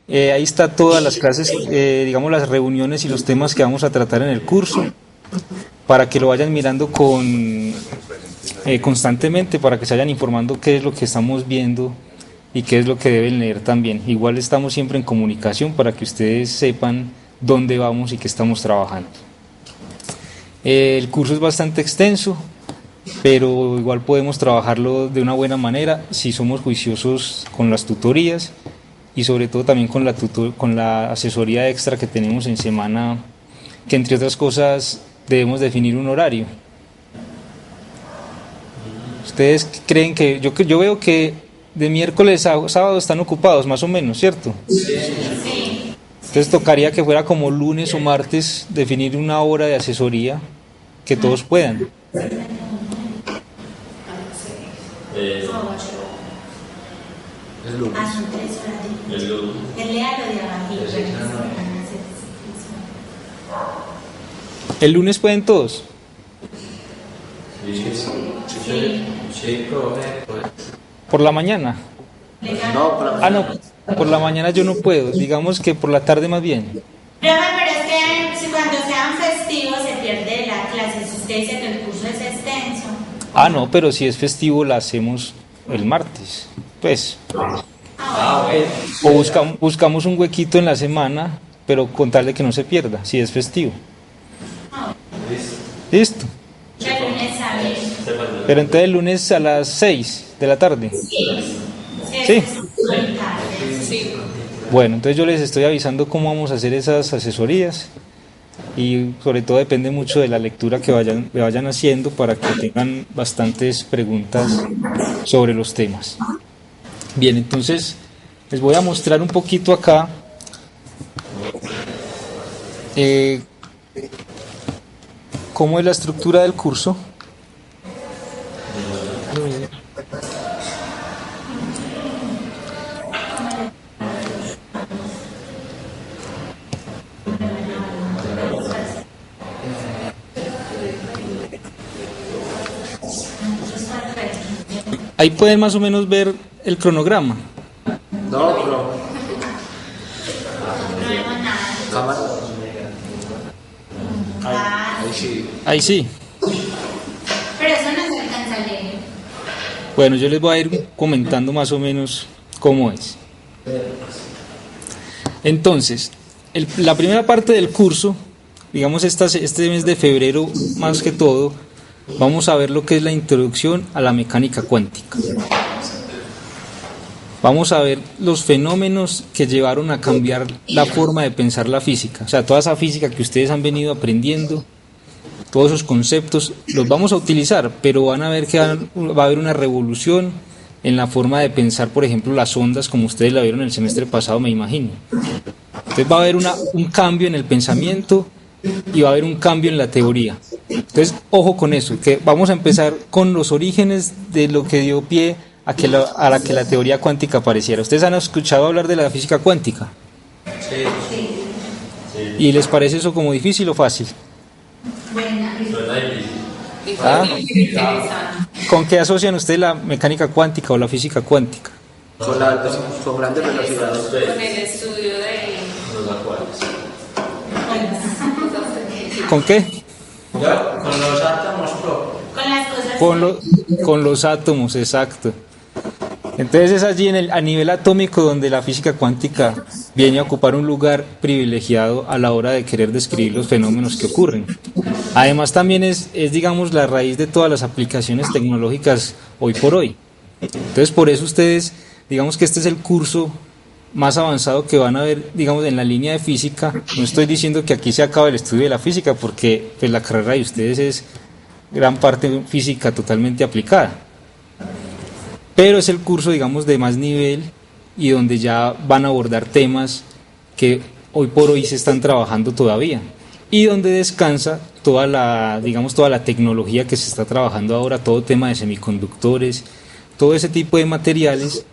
Ahí está todas las clases, digamos las reuniones y los temas que vamos a tratar en el curso, para que lo vayan mirando constantemente, para que se vayan informando qué es lo que estamos viendo y qué es lo que deben leer también. Igual estamos siempre en comunicación para que ustedes sepan dónde vamos y qué estamos trabajando. El curso es bastante extenso, pero igual podemos trabajarlo de una buena manera si somos juiciosos con las tutorías y sobre todo también con la asesoría extra que tenemos en semana, que entre otras cosas debemos definir un horario. Ustedes creen que yo veo que de miércoles a sábado están ocupados más o menos, ¿cierto? Sí. Entonces tocaría que fuera como lunes o martes definir una hora de asesoría que todos puedan. El lunes. Son 3 horas. El lunes. Él lea lo de abajito. ¿El lunes pueden todos? Sí, profe, pues. ¿Por la mañana? No, por la Ah, no, por la mañana yo no puedo, digamos que por la tarde más bien. Profe, pero es que si cuando sean festivos se pierde la clase. Si usted dice que el curso es extenso. Ah, no, pero si es festivo la hacemos el martes, pues. O buscamos un huequito en la semana, pero con tal de que no se pierda, si es festivo. Listo. Que el lunes sabe. Pero entonces el lunes a las 6 de la tarde. Sí. Sí. Bueno, entonces yo les estoy avisando cómo vamos a hacer esas asesorías y sobre todo depende mucho de la lectura que vayan haciendo para que tengan bastantes preguntas sobre los temas. Bien, entonces les voy a mostrar un poquito acá cómo es la estructura del curso. Ahí pueden más o menos ver el cronograma. No, pero. No vemos nada. Cámara. Ah, Ahí sí. Ahí sí. pero eso no se alcanza a leer. Bueno, yo les voy a ir comentando más o menos cómo es. Entonces, la primera parte del curso, digamos este mes de febrero más que todo, vamos a ver lo que es la introducción a la mecánica cuántica. Vamos a ver los fenómenos que llevaron a cambiar la forma de pensar la física. O sea, toda esa física que ustedes han venido aprendiendo, todos esos conceptos, los vamos a utilizar, pero van a ver que va a haber una revolución en la forma de pensar, por ejemplo, las ondas, como ustedes la vieron el semestre pasado, me imagino. Entonces va a haber un cambio en el pensamiento y va a haber un cambio en la teoría. Entonces, ojo con eso, que vamos a empezar con los orígenes de lo que dio pie a que la teoría cuántica apareciera. ¿Ustedes han escuchado hablar de la física cuántica? Sí. ¿Y les parece eso como difícil o fácil? Buena. ¿Ah? ¿Con qué asocian ustedes la mecánica cuántica o la física cuántica? Con grandes velocidades. Con el estudio de ¿Con qué? Con los átomos, profe. Con las cosas. Con los átomos, exacto. Entonces es allí a nivel atómico donde la física cuántica viene a ocupar un lugar privilegiado a la hora de querer describir los fenómenos que ocurren. Además también es digamos la raíz de todas las aplicaciones tecnológicas hoy por hoy. Entonces por eso ustedes, digamos que este es el curso más avanzado que van a ver, digamos, en la línea de física. No estoy diciendo que aquí se acaba el estudio de la física, porque pues la carrera de ustedes es gran parte física totalmente aplicada. Pero es el curso, digamos, de más nivel y donde ya van a abordar temas que hoy por hoy se están trabajando todavía y donde descansa toda la tecnología que se está trabajando ahora, todo tema de semiconductores, todo ese tipo de materiales.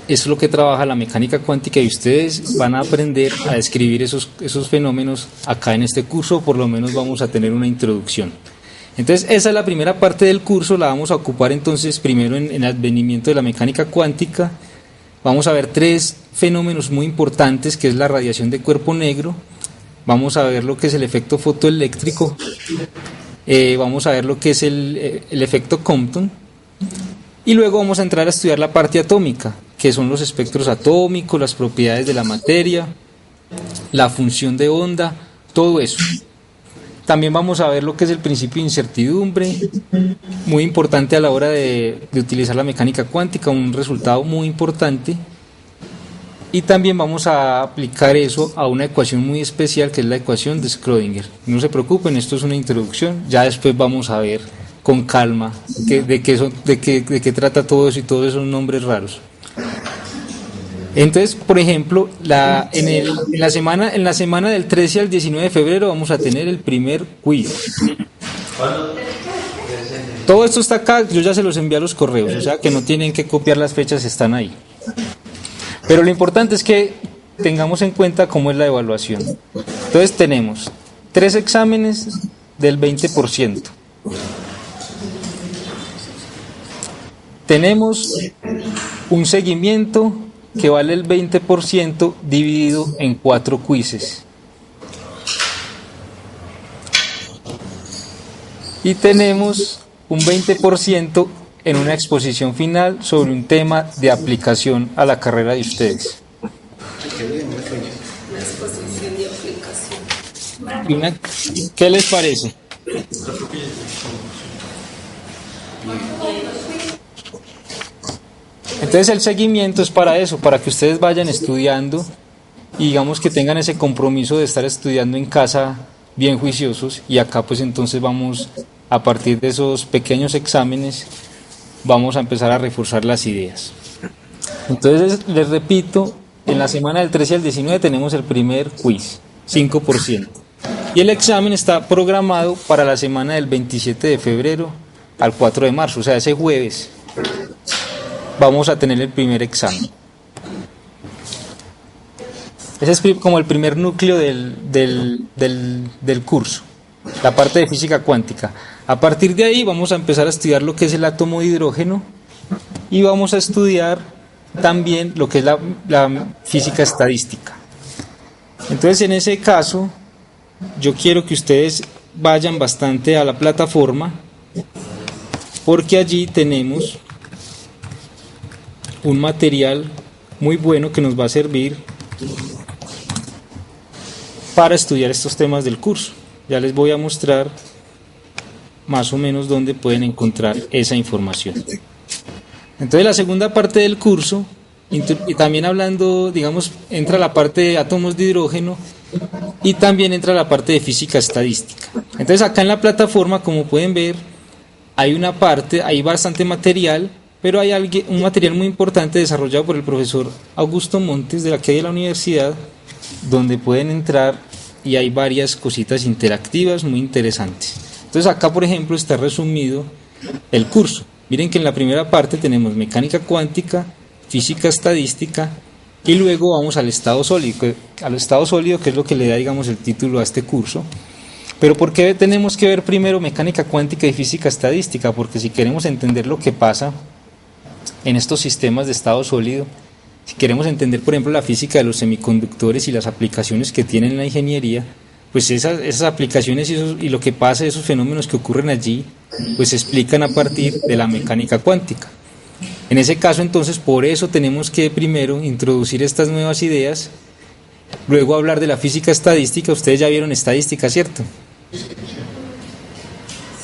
Es lo que trabaja la mecánica cuántica y ustedes van a aprender a describir esos fenómenos acá en este curso, por lo menos vamos a tener una introducción. Entonces esa es la primera parte del curso, la vamos a ocupar entonces primero en el advenimiento de la mecánica cuántica. vamos a ver tres fenómenos muy importantes, que es la radiación de cuerpo negro, vamos a ver lo que es el efecto fotoeléctrico, vamos a ver lo que es el efecto Compton, y luego vamos a entrar a estudiar la parte atómica, que son los espectros atómicos, las propiedades de la materia, la función de onda, todo eso. También vamos a ver lo que es el principio de incertidumbre, muy importante a la hora de utilizar la mecánica cuántica, un resultado muy importante. Y también vamos a aplicar eso a una ecuación muy especial, que es la ecuación de Schrödinger. No se preocupen, esto es una introducción, ya después vamos a ver con calma de qué trata todo eso y todos esos nombres raros. Entonces, por ejemplo, en la semana del 13 al 19 de febrero vamos a tener el primer quiz. Todo esto está acá, yo ya se los envié a los correos, o sea que no tienen que copiar las fechas, están ahí. Pero lo importante es que tengamos en cuenta cómo es la evaluación. Entonces tenemos 3 exámenes del 20%. Tenemos un seguimiento que vale el 20% dividido en 4 quizzes. Y tenemos un 20% en una exposición final sobre un tema de aplicación a la carrera de ustedes. Una exposición de aplicación. ¿Qué les parece? Entonces el seguimiento es para eso, para que ustedes vayan estudiando y digamos que tengan ese compromiso de estar estudiando en casa bien juiciosos, y acá pues entonces vamos, a partir de esos pequeños exámenes, vamos a empezar a reforzar las ideas. Entonces les repito, en la semana del 13 al 19 tenemos el primer quiz, 5%. Y el examen está programado para la semana del 27 de febrero al 4 de marzo, o sea, ese jueves vamos a tener el primer examen. Ese es como el primer núcleo del curso, la parte de física cuántica. A partir de ahí vamos a empezar a estudiar lo que es el átomo de hidrógeno y vamos a estudiar también lo que es la física estadística. Entonces, en ese caso, yo quiero que ustedes vayan bastante a la plataforma, porque allí tenemos un material muy bueno que nos va a servir para estudiar estos temas del curso. Ya les voy a mostrar más o menos dónde pueden encontrar esa información. Entonces, la segunda parte del curso, y también hablando, digamos, entra la parte de átomos de hidrógeno y también entra la parte de física estadística. Entonces, acá en la plataforma, como pueden ver, hay una parte, hay bastante material, pero hay un material muy importante desarrollado por el profesor Augusto Montes de aquí de la universidad, donde pueden entrar y hay varias cositas interactivas muy interesantes. Entonces acá, por ejemplo, está resumido el curso. Miren que en la primera parte tenemos mecánica cuántica, física estadística, y luego vamos al estado sólido, que es lo que le da, digamos, el título a este curso. Pero ¿por qué tenemos que ver primero mecánica cuántica y física estadística? Porque si queremos entender lo que pasa en estos sistemas de estado sólido, si queremos entender, por ejemplo, la física de los semiconductores y las aplicaciones que tienen en la ingeniería, pues esas aplicaciones y lo que pasa, esos fenómenos que ocurren allí, pues se explican a partir de la mecánica cuántica. En ese caso, entonces, por eso tenemos que primero introducir estas nuevas ideas, luego hablar de la física estadística. Ustedes ya vieron estadística, ¿cierto?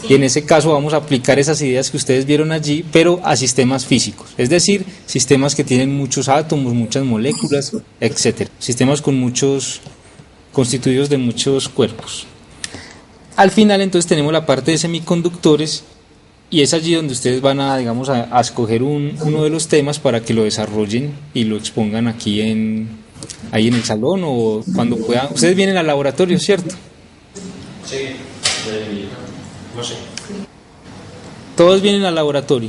Y en ese caso vamos a aplicar esas ideas que ustedes vieron allí, pero a sistemas físicos, es decir, sistemas que tienen muchos átomos, muchas moléculas, etcétera, sistemas constituidos de muchos cuerpos. Al final, entonces, tenemos la parte de semiconductores, y es allí donde ustedes van a, digamos, a escoger uno de los temas para que lo desarrollen y lo expongan aquí ahí en el salón o cuando puedan. Ustedes vienen al laboratorio, ¿cierto? Sí, no sé. Todos vienen al laboratorio.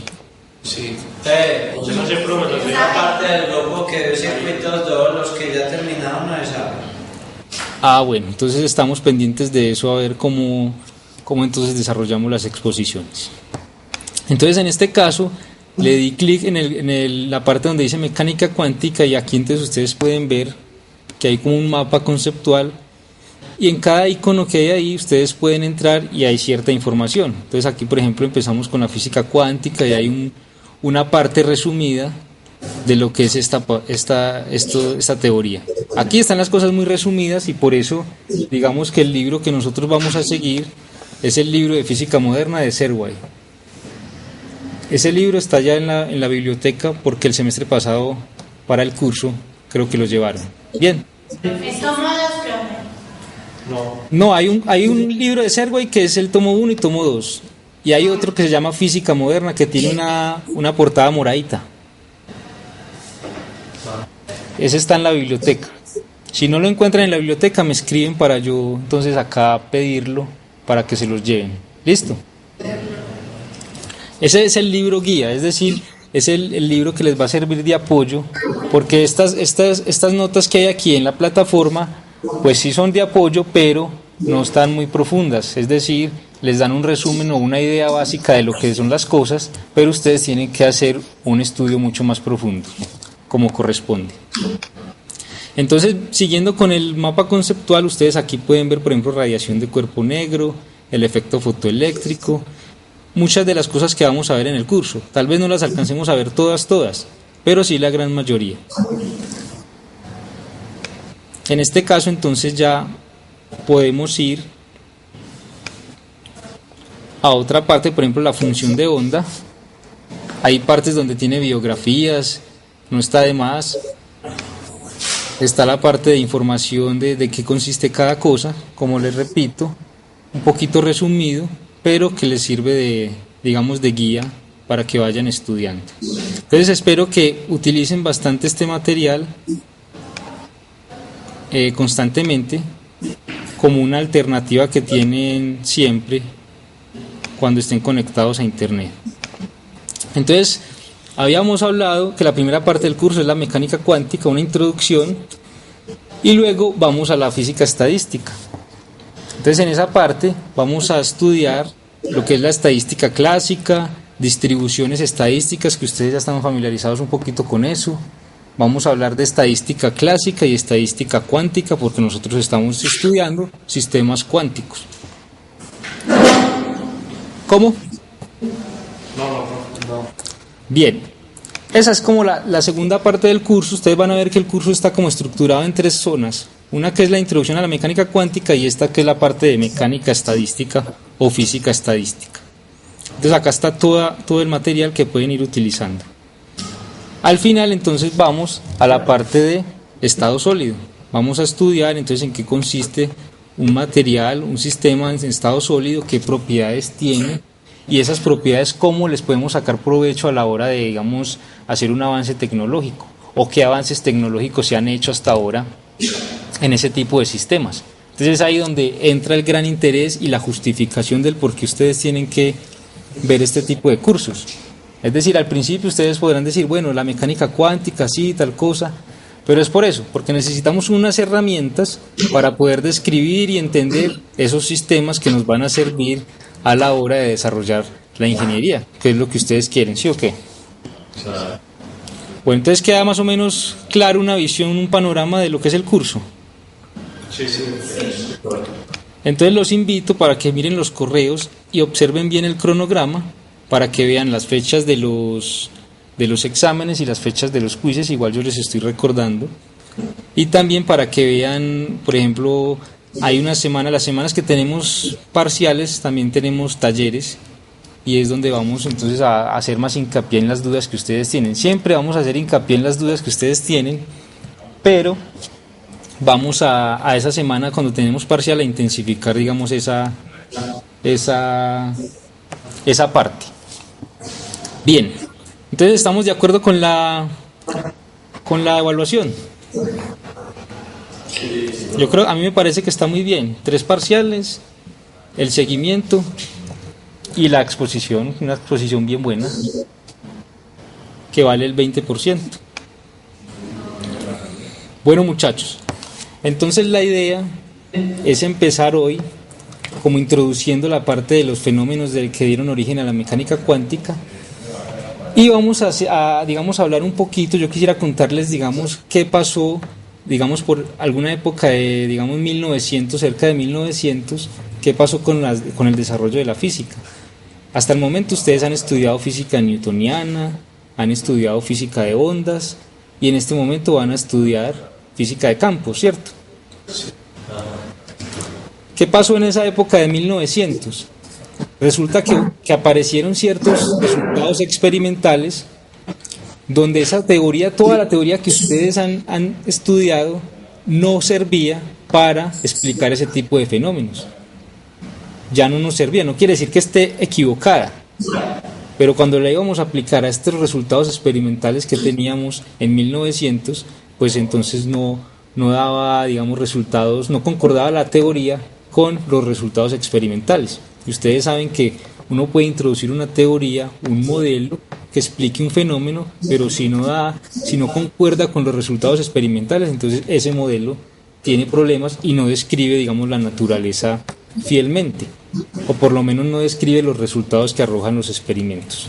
Sí. Yo no sé, profe, la primera parte del grupo que ve circuitos, todos los que ya terminaron no saben. Ah, bueno, entonces estamos pendientes de eso, a ver cómo entonces desarrollamos las exposiciones. Entonces, en este caso, le di clic en la parte donde dice mecánica cuántica y aquí entonces ustedes pueden ver que hay como un mapa conceptual y en cada icono que hay ahí ustedes pueden entrar y hay cierta información. Entonces aquí por ejemplo empezamos con la física cuántica y hay una parte resumida de lo que es esta teoría. Aquí están las cosas muy resumidas y por eso digamos que el libro que nosotros vamos a seguir es el libro de física moderna de Serway. Ese libro está ya en la biblioteca porque el semestre pasado para el curso creo que lo llevaron. Bien. ¿Es tomo 2, profe? No, hay un libro de Serway que es el tomo 1 y tomo 2. Y hay otro que se llama Física Moderna que tiene una portada moradita. Ese está en la biblioteca. Si no lo encuentran en la biblioteca me escriben para yo entonces acá pedirlo para que se los lleven. ¿Listo? Ese es el libro guía, es decir, es el libro que les va a servir de apoyo, porque estas notas que hay aquí en la plataforma, pues sí son de apoyo, pero no están muy profundas, es decir, les dan un resumen o una idea básica de lo que son las cosas, pero ustedes tienen que hacer un estudio mucho más profundo, como corresponde. Entonces, siguiendo con el mapa conceptual, ustedes aquí pueden ver, por ejemplo, radiación de cuerpo negro, el efecto fotoeléctrico, muchas de las cosas que vamos a ver en el curso. Tal vez no las alcancemos a ver todas, pero sí la gran mayoría. En este caso, entonces, ya podemos ir a otra parte, por ejemplo, la función de onda. Hay partes donde tiene biografías, no está de más. Está la parte de información de qué consiste cada cosa, como les repito, un poquito resumido, pero que les sirve de guía para que vayan estudiando. Entonces espero que utilicen bastante este material constantemente como una alternativa que tienen siempre cuando estén conectados a internet. Entonces, habíamos hablado que la primera parte del curso es la mecánica cuántica, una introducción, y luego vamos a la física estadística. Entonces en esa parte vamos a estudiar lo que es la estadística clásica, distribuciones estadísticas, que ustedes ya están familiarizados un poquito con eso. Vamos a hablar de estadística clásica y estadística cuántica porque nosotros estamos estudiando sistemas cuánticos. ¿Cómo? No. Bien, esa es como la segunda parte del curso. Ustedes van a ver que el curso está como estructurado en 3 zonas. Una que es la introducción a la mecánica cuántica y esta que es la parte de mecánica estadística o física estadística. Entonces acá está todo el material que pueden ir utilizando. Al final entonces vamos a la parte de estado sólido. Vamos a estudiar entonces en qué consiste un material, un sistema en estado sólido, qué propiedades tiene y esas propiedades cómo les podemos sacar provecho a la hora de, digamos, hacer un avance tecnológico o qué avances tecnológicos se han hecho hasta ahora en ese tipo de sistemas. Entonces es ahí donde entra el gran interés y la justificación del por qué ustedes tienen que ver este tipo de cursos. Es decir, al principio ustedes podrán decir, bueno, la mecánica cuántica, sí, tal cosa, pero es por eso, porque necesitamos unas herramientas para poder describir y entender esos sistemas que nos van a servir a la hora de desarrollar la ingeniería, que es lo que ustedes quieren, ¿sí o qué? Bueno, entonces queda más o menos claro una visión, un panorama de lo que es el curso. Sí. Entonces los invito para que miren los correos y observen bien el cronograma para que vean las fechas de los exámenes y las fechas de los quizzes, igual yo les estoy recordando, y también para que vean, por ejemplo, hay una semana, las semanas que tenemos parciales, también tenemos talleres, y es donde vamos entonces a hacer más hincapié en las dudas que ustedes tienen. Siempre vamos a hacer hincapié en las dudas que ustedes tienen, pero vamos a esa semana cuando tenemos parcial a intensificar, digamos, esa parte. Bien, entonces estamos de acuerdo con la evaluación. Yo creo, a mí me parece que está muy bien. 3 parciales, el seguimiento y la exposición, una exposición bien buena, que vale el 20%. Bueno, muchachos, entonces la idea es empezar hoy como introduciendo la parte de los fenómenos que dieron origen a la mecánica cuántica Y vamos digamos, a hablar un poquito. Yo quisiera contarles, digamos, qué pasó, digamos, por alguna época de, digamos, 1900, cerca de 1900, qué pasó con el desarrollo de la física. Hasta el momento ustedes han estudiado física newtoniana, han estudiado física de ondas y en este momento van a estudiar física de campos, ¿cierto? ¿Qué pasó en esa época de 1900? Resulta que aparecieron ciertos resultados experimentales donde esa teoría, toda la teoría que ustedes han estudiado, no servía para explicar ese tipo de fenómenos. Ya no nos servía, no quiere decir que esté equivocada, pero cuando la íbamos a aplicar a estos resultados experimentales que teníamos en 1900, pues entonces no daba, digamos, resultados, no concordaba la teoría con los resultados experimentales. Y ustedes saben que uno puede introducir una teoría, un modelo que explique un fenómeno, pero si no concuerda con los resultados experimentales, entonces ese modelo tiene problemas y no describe, digamos, la naturaleza fielmente, o por lo menos no describe los resultados que arrojan los experimentos.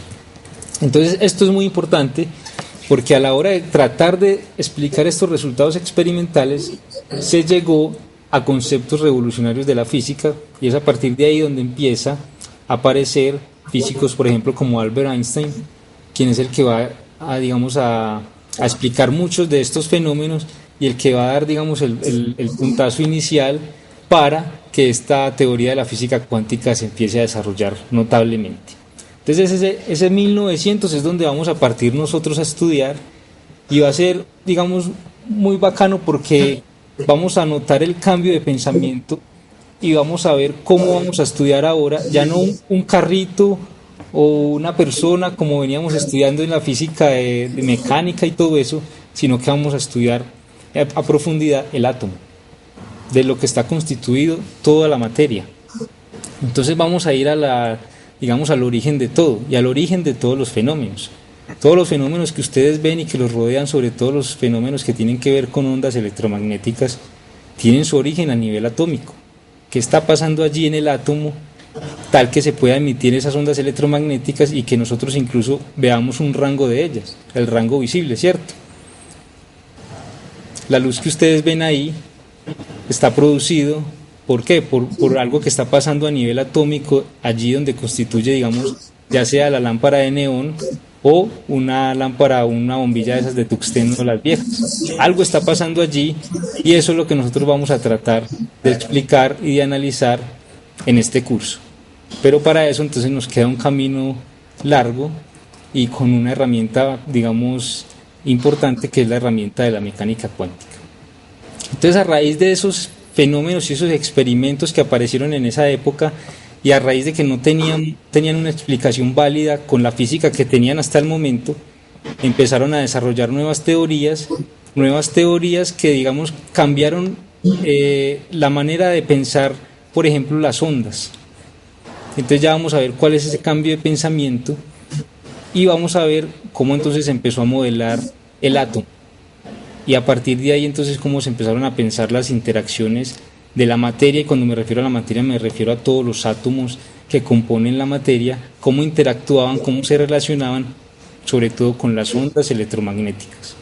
Entonces esto es muy importante porque a la hora de tratar de explicar estos resultados experimentales se llegó a conceptos revolucionarios de la física y es a partir de ahí donde empieza a aparecer físicos, por ejemplo, como Albert Einstein, quien es el que va a explicar muchos de estos fenómenos y el que va a dar, digamos, el puntazo inicial para que esta teoría de la física cuántica se empiece a desarrollar notablemente. Entonces ese 1900 es donde vamos a partir nosotros a estudiar y va a ser, digamos, muy bacano porque vamos a notar el cambio de pensamiento y vamos a ver cómo vamos a estudiar ahora, ya no un carrito o una persona como veníamos estudiando en la física de mecánica y todo eso, sino que vamos a estudiar a profundidad el átomo, de lo que está constituido toda la materia. Entonces vamos a ir digamos, al origen de todo y al origen de todos los fenómenos. Todos los fenómenos que ustedes ven y que los rodean, sobre todo los fenómenos que tienen que ver con ondas electromagnéticas, tienen su origen a nivel atómico. ¿Qué está pasando allí en el átomo tal que se pueda emitir esas ondas electromagnéticas y que nosotros incluso veamos un rango de ellas, el rango visible, ¿cierto? La luz que ustedes ven ahí está producido, ¿por qué? Por algo que está pasando a nivel atómico, allí donde constituye, digamos, ya sea la lámpara de neón o una lámpara, una bombilla de esas de tuxteno, las viejas. Algo está pasando allí y eso es lo que nosotros vamos a tratar de explicar y de analizar en este curso. Pero para eso entonces nos queda un camino largo y con una herramienta, digamos, importante, que es la herramienta de la mecánica cuántica. Entonces, a raíz de esos fenómenos y esos experimentos que aparecieron en esa época y a raíz de que no tenían una explicación válida con la física que tenían hasta el momento, empezaron a desarrollar nuevas teorías que, digamos, cambiaron la manera de pensar, por ejemplo, las ondas. Entonces ya vamos a ver cuál es ese cambio de pensamiento y vamos a ver cómo entonces se empezó a modelar el átomo. Y a partir de ahí entonces cómo se empezaron a pensar las interacciones de la materia, y cuando me refiero a la materia me refiero a todos los átomos que componen la materia, cómo interactuaban, cómo se relacionaban, sobre todo con las ondas electromagnéticas.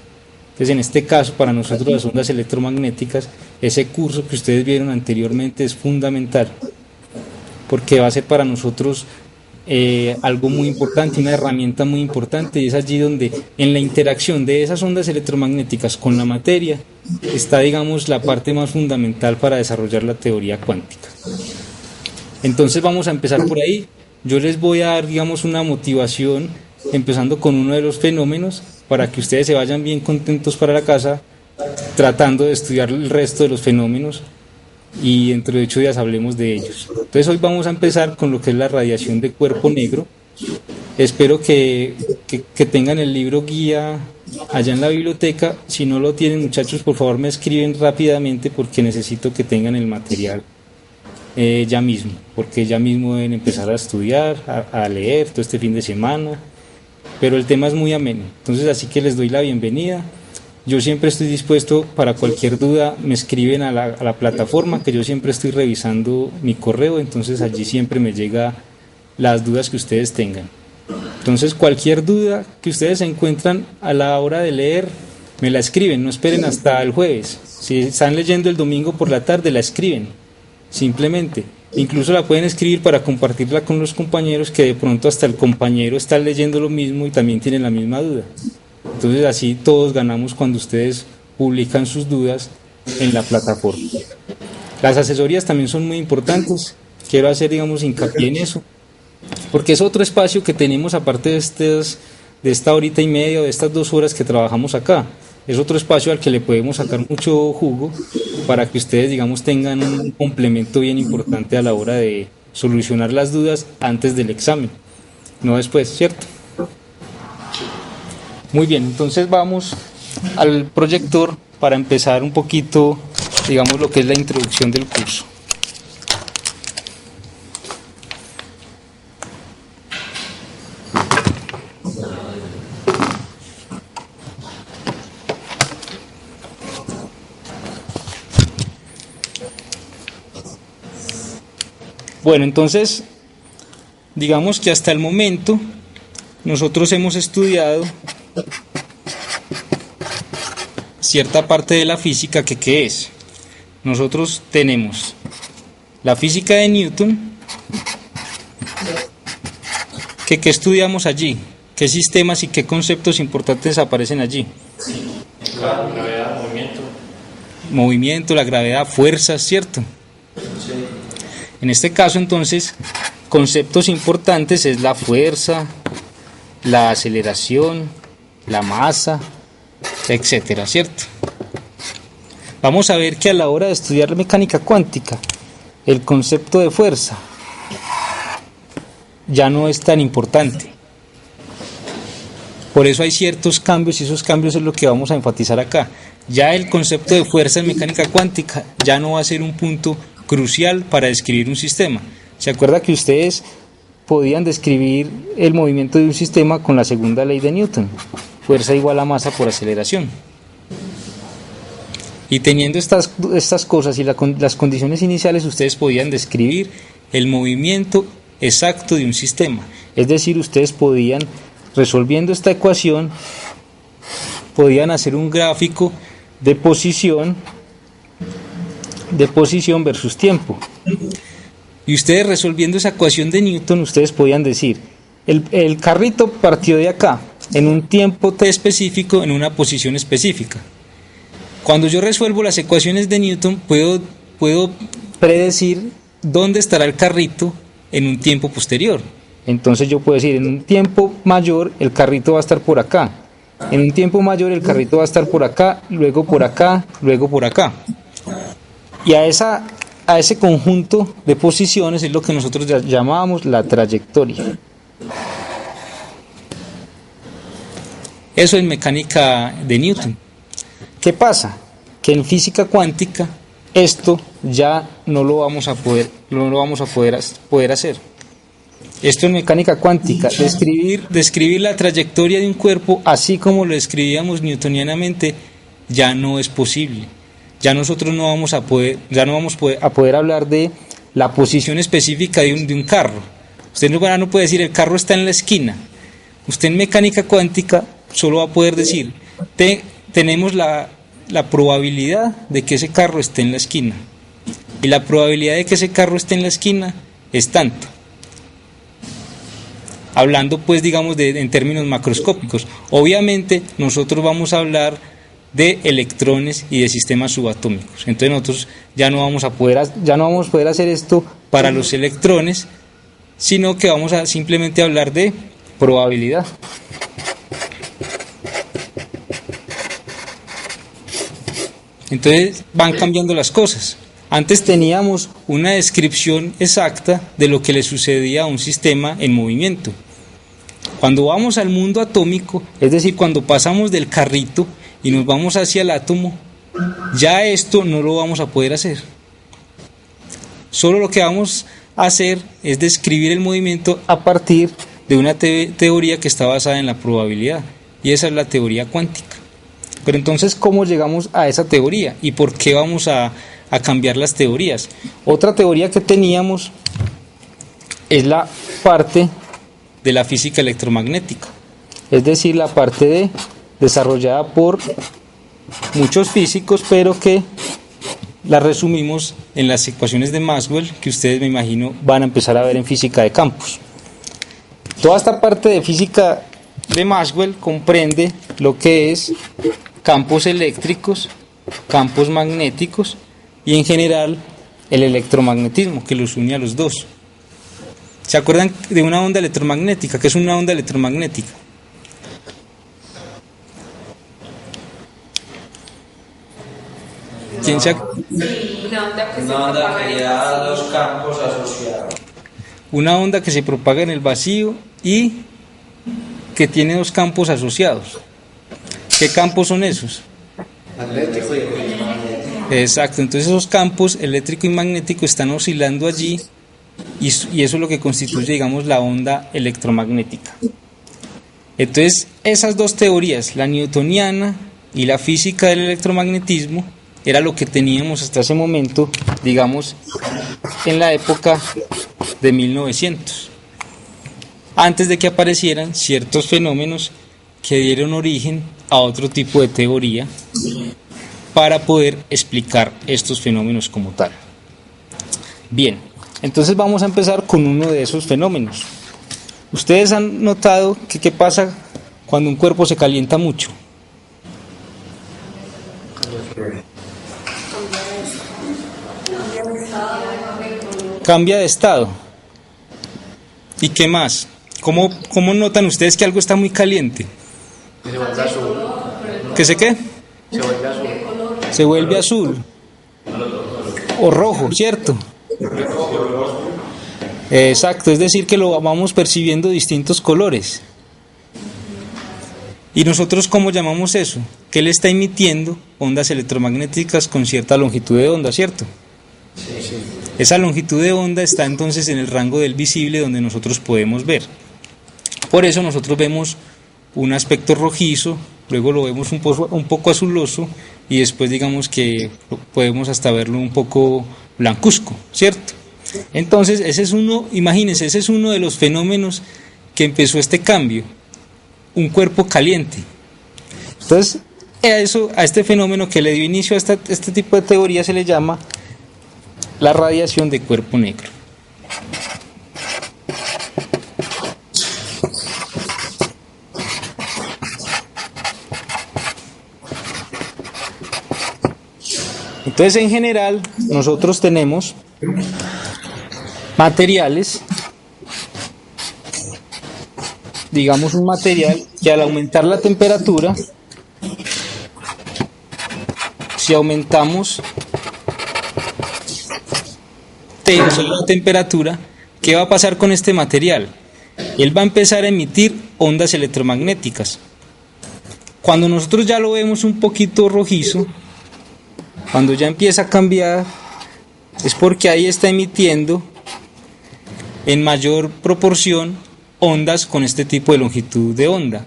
Entonces en este caso para nosotros las ondas electromagnéticas, ese curso que ustedes vieron anteriormente es fundamental, porque va a ser para nosotros algo muy importante, una herramienta muy importante, y es allí donde en la interacción de esas ondas electromagnéticas con la materia está, digamos, la parte más fundamental para desarrollar la teoría cuántica. Entonces vamos a empezar por ahí. Yo les voy a dar, digamos, una motivación empezando con uno de los fenómenos para que ustedes se vayan bien contentos para la casa tratando de estudiar el resto de los fenómenos y dentro de 8 días hablemos de ellos. Entonces hoy vamos a empezar con lo que es la radiación de cuerpo negro. Espero que tengan el libro guía allá en la biblioteca. Si no lo tienen, muchachos, por favor me escriben rápidamente porque necesito que tengan el material ya mismo, porque ya mismo deben empezar a estudiar, a leer todo este fin de semana, pero el tema es muy ameno. Entonces así que les doy la bienvenida. Yo siempre estoy dispuesto, para cualquier duda me escriben a la plataforma, que yo siempre estoy revisando mi correo, entonces allí siempre me llega las dudas que ustedes tengan. Entonces cualquier duda que ustedes encuentran a la hora de leer, me la escriben, no esperen hasta el jueves. Si están leyendo el domingo por la tarde, la escriben, simplemente. Incluso la pueden escribir para compartirla con los compañeros, que de pronto hasta el compañero está leyendo lo mismo y también tienen la misma duda. Entonces así todos ganamos cuando ustedes publican sus dudas en la plataforma. Las asesorías también son muy importantes, quiero hacer, digamos, hincapié en eso, porque es otro espacio que tenemos aparte de esta horita y media o de estas 2 horas que trabajamos acá. Es otro espacio al que le podemos sacar mucho jugo para que ustedes, digamos, tengan un complemento bien importante a la hora de solucionar las dudas antes del examen, no después, ¿cierto? Muy bien, entonces vamos al proyector para empezar un poquito, digamos, lo que es la introducción del curso. Bueno, entonces, digamos que hasta el momento nosotros hemos estudiado cierta parte de la física que ¿qué es? Nosotros tenemos la física de Newton, que ¿qué estudiamos allí? ¿Qué sistemas y qué conceptos importantes aparecen allí? La gravedad, Movimiento, la gravedad, fuerzas, ¿cierto? Sí. En este caso, entonces, conceptos importantes es la fuerza, la aceleración, la masa, etcétera, ¿cierto? Vamos a ver que a la hora de estudiar mecánica cuántica, el concepto de fuerza ya no es tan importante. Por eso hay ciertos cambios y esos cambios es lo que vamos a enfatizar acá. Ya el concepto de fuerza en mecánica cuántica ya no va a ser un punto crucial para describir un sistema. ¿Se acuerda que ustedes podían describir el movimiento de un sistema con la segunda ley de Newton? Fuerza igual a masa por aceleración. Y teniendo estas cosas y las condiciones iniciales, ustedes podían describir el movimiento exacto de un sistema. Es decir, ustedes podían, resolviendo esta ecuación, podían hacer un gráfico de posición versus tiempo. Y ustedes resolviendo esa ecuación de Newton, ustedes podían decir, el carrito partió de acá, en un tiempo t específico, en una posición específica. Cuando yo resuelvo las ecuaciones de Newton, puedo predecir dónde estará el carrito en un tiempo posterior. Entonces yo puedo decir, en un tiempo mayor el carrito va a estar por acá, en un tiempo mayor el carrito va a estar por acá, luego por acá, luego por acá. Y a ese conjunto de posiciones es lo que nosotros llamábamos la trayectoria. Eso en mecánica de Newton. ¿Qué pasa? Que en física cuántica esto ya no lo vamos a poder hacer. Esto en mecánica cuántica, describir la trayectoria de un cuerpo así como lo describíamos newtonianamente, ya no es posible. Ya nosotros no vamos a poder hablar de la posición específica de un carro. Usted no puede decir el carro está en la esquina. Usted en mecánica cuántica solo va a poder decir tenemos la probabilidad de que ese carro esté en la esquina. Y la probabilidad de que ese carro esté en la esquina es tanto. Hablando pues digamos en términos macroscópicos. Obviamente nosotros vamos a hablar de electrones y de sistemas subatómicos. Entonces nosotros ya no vamos a poder hacer esto para los electrones, sino que vamos a simplemente hablar de probabilidad. Entonces van cambiando las cosas. Antes teníamos una descripción exacta de lo que le sucedía a un sistema en movimiento. Cuando vamos al mundo atómico, es decir, cuando pasamos del carrito y nos vamos hacia el átomo, ya esto no lo vamos a poder hacer. Solo lo que vamos a hacer es describir el movimiento a partir de una teoría que está basada en la probabilidad, y esa es la teoría cuántica. Pero entonces, ¿cómo llegamos a esa teoría? ¿Y por qué vamos a cambiar las teorías? Otra teoría que teníamos es la parte de la física electromagnética, es decir, la parte desarrollada por muchos físicos, pero que la resumimos en las ecuaciones de Maxwell, que ustedes, me imagino, van a empezar a ver en física de campos. Toda esta parte de física de Maxwell comprende lo que es campos eléctricos, campos magnéticos y en general el electromagnetismo, que los une a los dos. ¿Se acuerdan de una onda electromagnética? ¿Qué es una onda electromagnética? ¿Quién se acuerda? Una onda que se Una onda propaga que en el da vacío. dos campos asociados. Una onda que se propaga en el vacío y que tiene dos campos asociados. ¿Qué campos son esos? Magnético y electromagnético. Exacto, entonces esos campos eléctrico y magnético están oscilando allí y eso es lo que constituye, digamos, la onda electromagnética. Entonces, esas dos teorías, la newtoniana y la física del electromagnetismo, era lo que teníamos hasta ese momento, digamos, en la época de 1900, antes de que aparecieran ciertos fenómenos que dieron origen a otro tipo de teoría para poder explicar estos fenómenos como tal. Bien, entonces vamos a empezar con uno de esos fenómenos. Ustedes han notado que qué pasa cuando un cuerpo se calienta mucho. Cambia de estado. ¿Y qué más? ¿Cómo notan ustedes que algo está muy caliente? Se vuelve azul. ¿Que se qué? Se vuelve azul. Se vuelve azul o rojo, ¿cierto? Exacto, es decir que lo vamos percibiendo distintos colores. ¿Y nosotros cómo llamamos eso? Que él está emitiendo ondas electromagnéticas con cierta longitud de onda, ¿cierto? Esa longitud de onda está entonces en el rango del visible donde nosotros podemos ver. Por eso nosotros vemos un aspecto rojizo, luego lo vemos un poco azuloso y después digamos que podemos hasta verlo un poco blancuzco, ¿cierto? Entonces ese es uno, imagínense, ese es uno de los fenómenos que empezó este cambio, un cuerpo caliente. Entonces a este fenómeno que le dio inicio a este tipo de teoría se le llama la radiación de cuerpo negro. Entonces, en general, nosotros tenemos materiales, digamos un material que al aumentar la temperatura, si aumentamos la temperatura, ¿qué va a pasar con este material? Él va a empezar a emitir ondas electromagnéticas. Cuando nosotros ya lo vemos un poquito rojizo, cuando ya empieza a cambiar, es porque ahí está emitiendo en mayor proporción ondas con este tipo de longitud de onda,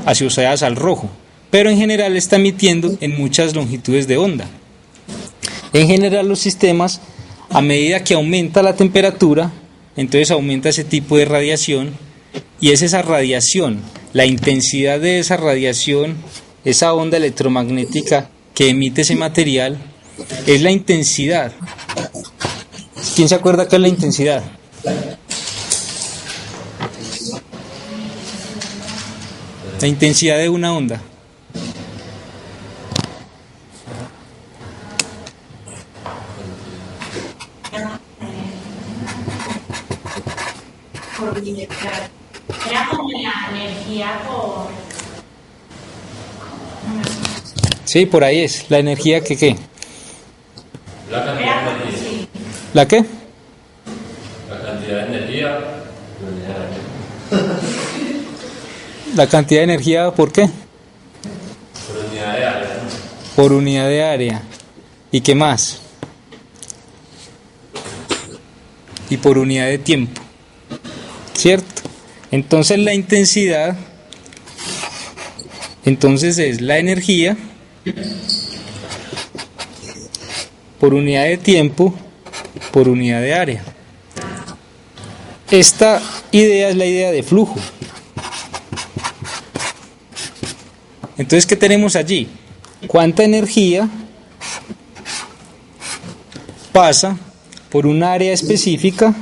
asociadas al rojo, pero en general está emitiendo en muchas longitudes de onda. En general los sistemas, a medida que aumenta la temperatura, entonces aumenta ese tipo de radiación y es esa radiación, la intensidad de esa radiación, esa onda electromagnética que emite ese material, es la intensidad. ¿Quién se acuerda qué es la intensidad? La intensidad de una onda. Era como la energía por... Sí, por ahí es. La energía que ¿qué? La cantidad Era de como, energía. sí. ¿La qué? La cantidad de energía. La cantidad de energía, ¿por qué? Por unidad de área. Por unidad de área. ¿Y qué más? Y por unidad de tiempo. ¿Cierto? Entonces la intensidad, entonces es la energía por unidad de tiempo por unidad de área. Esta idea es la idea de flujo. Entonces, ¿qué tenemos allí? ¿Cuánta energía pasa por un área específica?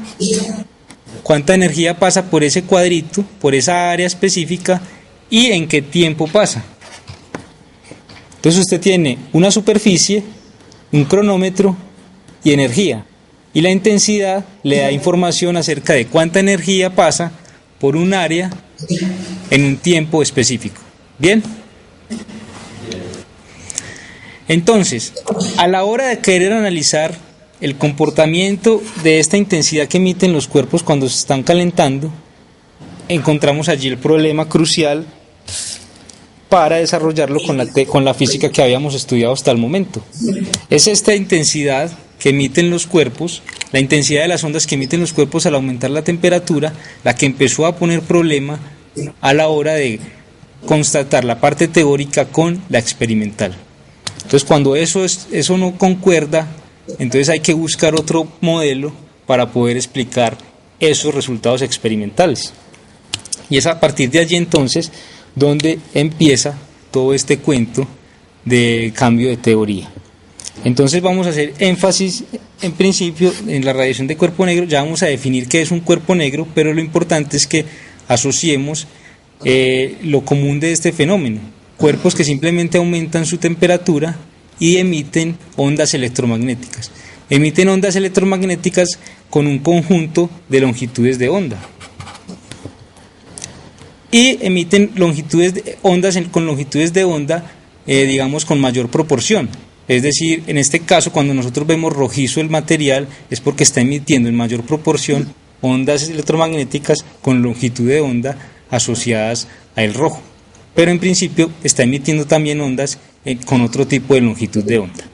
¿Cuánta energía pasa por ese cuadrito, por esa área específica? ¿Y en qué tiempo pasa? Entonces usted tiene una superficie, un cronómetro y energía. Y la intensidad le da información acerca de cuánta energía pasa por un área en un tiempo específico. ¿Bien? Entonces, a la hora de querer analizar el comportamiento de esta intensidad que emiten los cuerpos cuando se están calentando, encontramos allí el problema crucial para desarrollarlo con la física que habíamos estudiado hasta el momento. Es esta intensidad que emiten los cuerpos, la intensidad de las ondas que emiten los cuerpos al aumentar la temperatura, la que empezó a poner problema a la hora de constatar la parte teórica con la experimental. Entonces, cuando eso no concuerda, entonces hay que buscar otro modelo para poder explicar esos resultados experimentales. Y es a partir de allí entonces donde empieza todo este cuento de cambio de teoría. Entonces vamos a hacer énfasis en principio en la radiación de cuerpo negro. Ya vamos a definir qué es un cuerpo negro, pero lo importante es que asociemos lo común de este fenómeno: cuerpos que simplemente aumentan su temperatura y emiten ondas electromagnéticas. Emiten ondas electromagnéticas con un conjunto de longitudes de onda. Y emiten ondas con longitudes de onda, digamos, con mayor proporción. Es decir, en este caso, cuando nosotros vemos rojizo el material, es porque está emitiendo en mayor proporción ondas electromagnéticas con longitud de onda asociadas al rojo. Pero en principio está emitiendo también ondas con otro tipo de longitud de onda.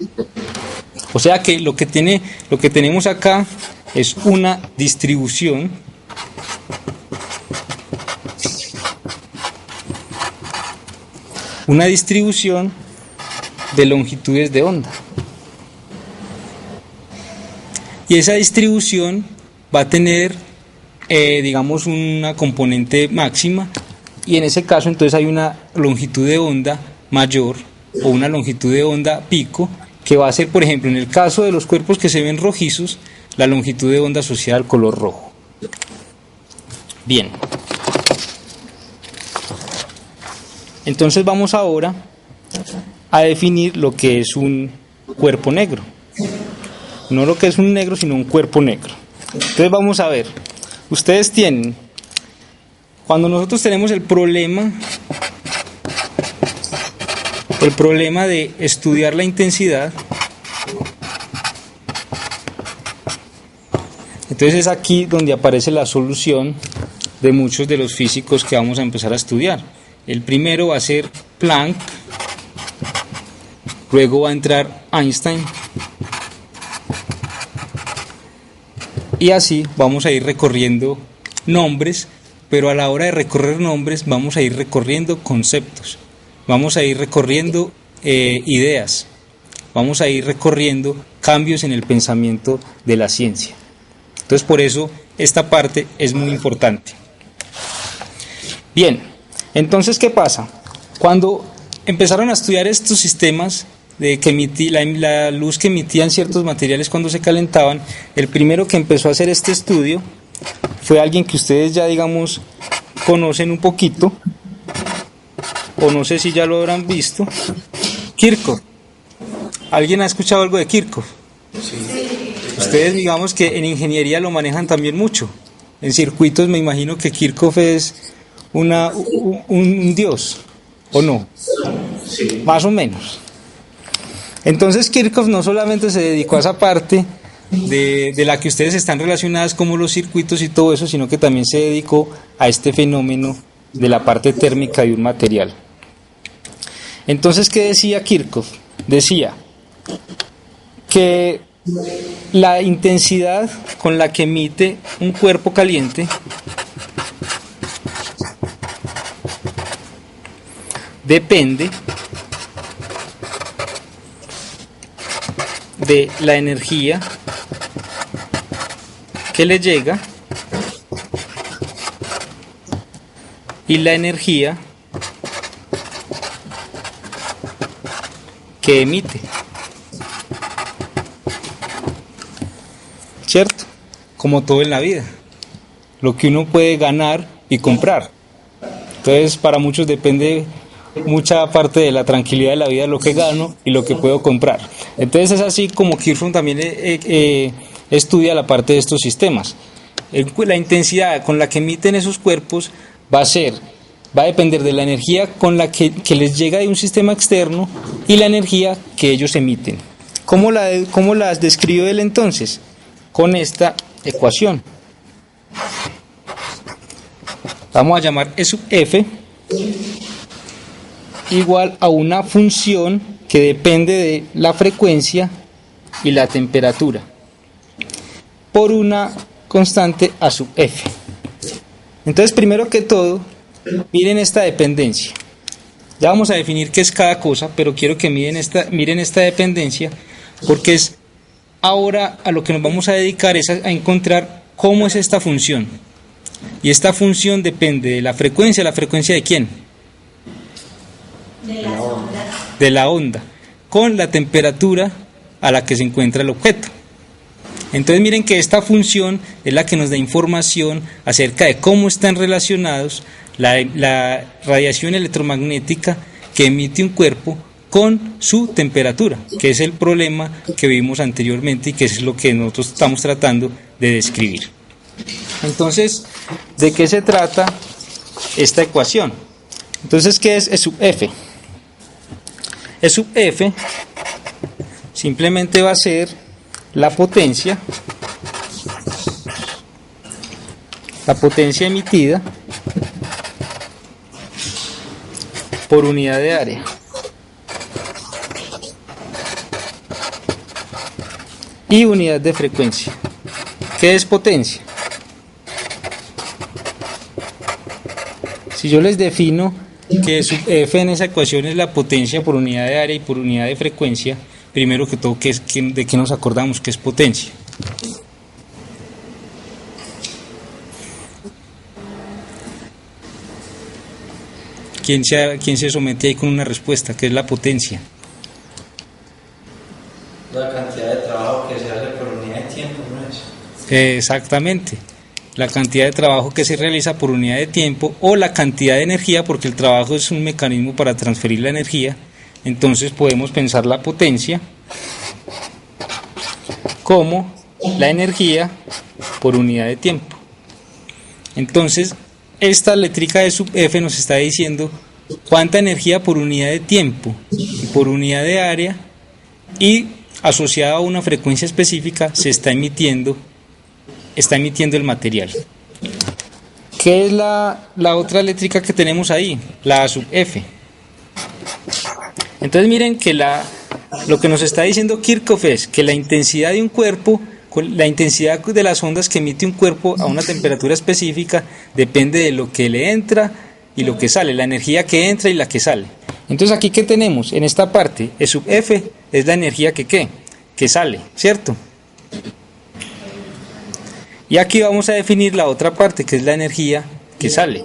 O sea que lo que tenemos acá es una distribución de longitudes de onda. Y esa distribución va a tener, digamos, una componente máxima, y en ese caso entonces hay una longitud de onda mayor o una longitud de onda pico, que va a ser, por ejemplo, en el caso de los cuerpos que se ven rojizos, la longitud de onda asociada al color rojo. Bien. Entonces vamos ahora a definir lo que es un cuerpo negro. No lo que es un negro, sino un cuerpo negro. Entonces vamos a ver. Ustedes tienen, cuando nosotros tenemos el problema de estudiar la intensidad, entonces es aquí donde aparece la solución de muchos de los físicos que vamos a empezar a estudiar. El primero va a ser Planck, luego va a entrar Einstein, y así vamos a ir recorriendo nombres, pero a la hora de recorrer nombres vamos a ir recorriendo conceptos, vamos a ir recorriendo ideas, vamos a ir recorriendo cambios en el pensamiento de la ciencia. Entonces, por eso esta parte es muy importante. Bien, entonces, ¿qué pasa? Cuando empezaron a estudiar estos sistemas de que la luz que emitían ciertos materiales cuando se calentaban, el primero que empezó a hacer este estudio fue alguien que ustedes ya, digamos, conocen un poquito, o no sé si ya lo habrán visto: Kirchhoff. ¿Alguien ha escuchado algo de Kirchhoff? Sí. Ustedes, digamos, que en ingeniería lo manejan también mucho. En circuitos me imagino que Kirchhoff es un dios, ¿o no? Sí. Más o menos. Entonces Kirchhoff no solamente se dedicó a esa parte de la que ustedes están relacionadas, como los circuitos y todo eso, sino que también se dedicó a este fenómeno de la parte térmica de un material. Entonces, ¿qué decía Kirchhoff? Decía que la intensidad con la que emite un cuerpo caliente depende de la energía que le llega y la energía que emite. ¿Cierto? Como todo en la vida. Lo que uno puede ganar y comprar. Entonces, para muchos depende mucha parte de la tranquilidad de la vida, lo que gano y lo que puedo comprar. Entonces es así como Kirchhoff también estudia la parte de estos sistemas. La intensidad con la que emiten esos cuerpos va a depender de la energía con la que les llega de un sistema externo y la energía que ellos emiten. ¿Cómo las describe él entonces? Con esta ecuación. Vamos a llamar E sub F igual a una función que depende de la frecuencia y la temperatura por una constante A sub F. Entonces, primero que todo, miren esta dependencia. Ya vamos a definir qué es cada cosa, pero quiero que miren esta dependencia, porque es ahora a lo que nos vamos a dedicar es a encontrar cómo es esta función. Y esta función depende de la frecuencia. ¿La frecuencia de quién? De las ondas. De la onda, con la temperatura a la que se encuentra el objeto. Entonces miren que esta función es la que nos da información acerca de cómo están relacionados la radiación electromagnética que emite un cuerpo con su temperatura, que es el problema que vimos anteriormente y que es lo que nosotros estamos tratando de describir. Entonces, ¿de qué se trata esta ecuación? Entonces, ¿qué es E sub F? E sub F simplemente va a ser la potencia emitida por unidad de área. Y unidad de frecuencia. ¿Qué es potencia? Si yo les defino que sub F en esa ecuación es la potencia por unidad de área y por unidad de frecuencia, primero que todo, ¿de qué nos acordamos que es potencia? ¿Quién se somete ahí con una respuesta? ¿Qué es la potencia? La cantidad de trabajo que se hace por unidad de tiempo, ¿no es? Exactamente. La cantidad de trabajo que se realiza por unidad de tiempo o la cantidad de energía, porque el trabajo es un mecanismo para transferir la energía. Entonces podemos pensar la potencia como la energía por unidad de tiempo. Entonces, esta letrica de sub F nos está diciendo cuánta energía por unidad de tiempo y por unidad de área y asociada a una frecuencia específica se está emitiendo el material. ¿Qué es la otra eléctrica que tenemos ahí? La A sub F. Entonces miren que lo que nos está diciendo Kirchhoff es que la intensidad de un cuerpo, la intensidad de las ondas que emite un cuerpo a una temperatura específica depende de lo que le entra y lo que sale, la energía que entra y la que sale. Entonces aquí ¿qué tenemos? En esta parte, E sub F es la energía que sale, ¿cierto? Y aquí vamos a definir la otra parte, que es la energía que sale,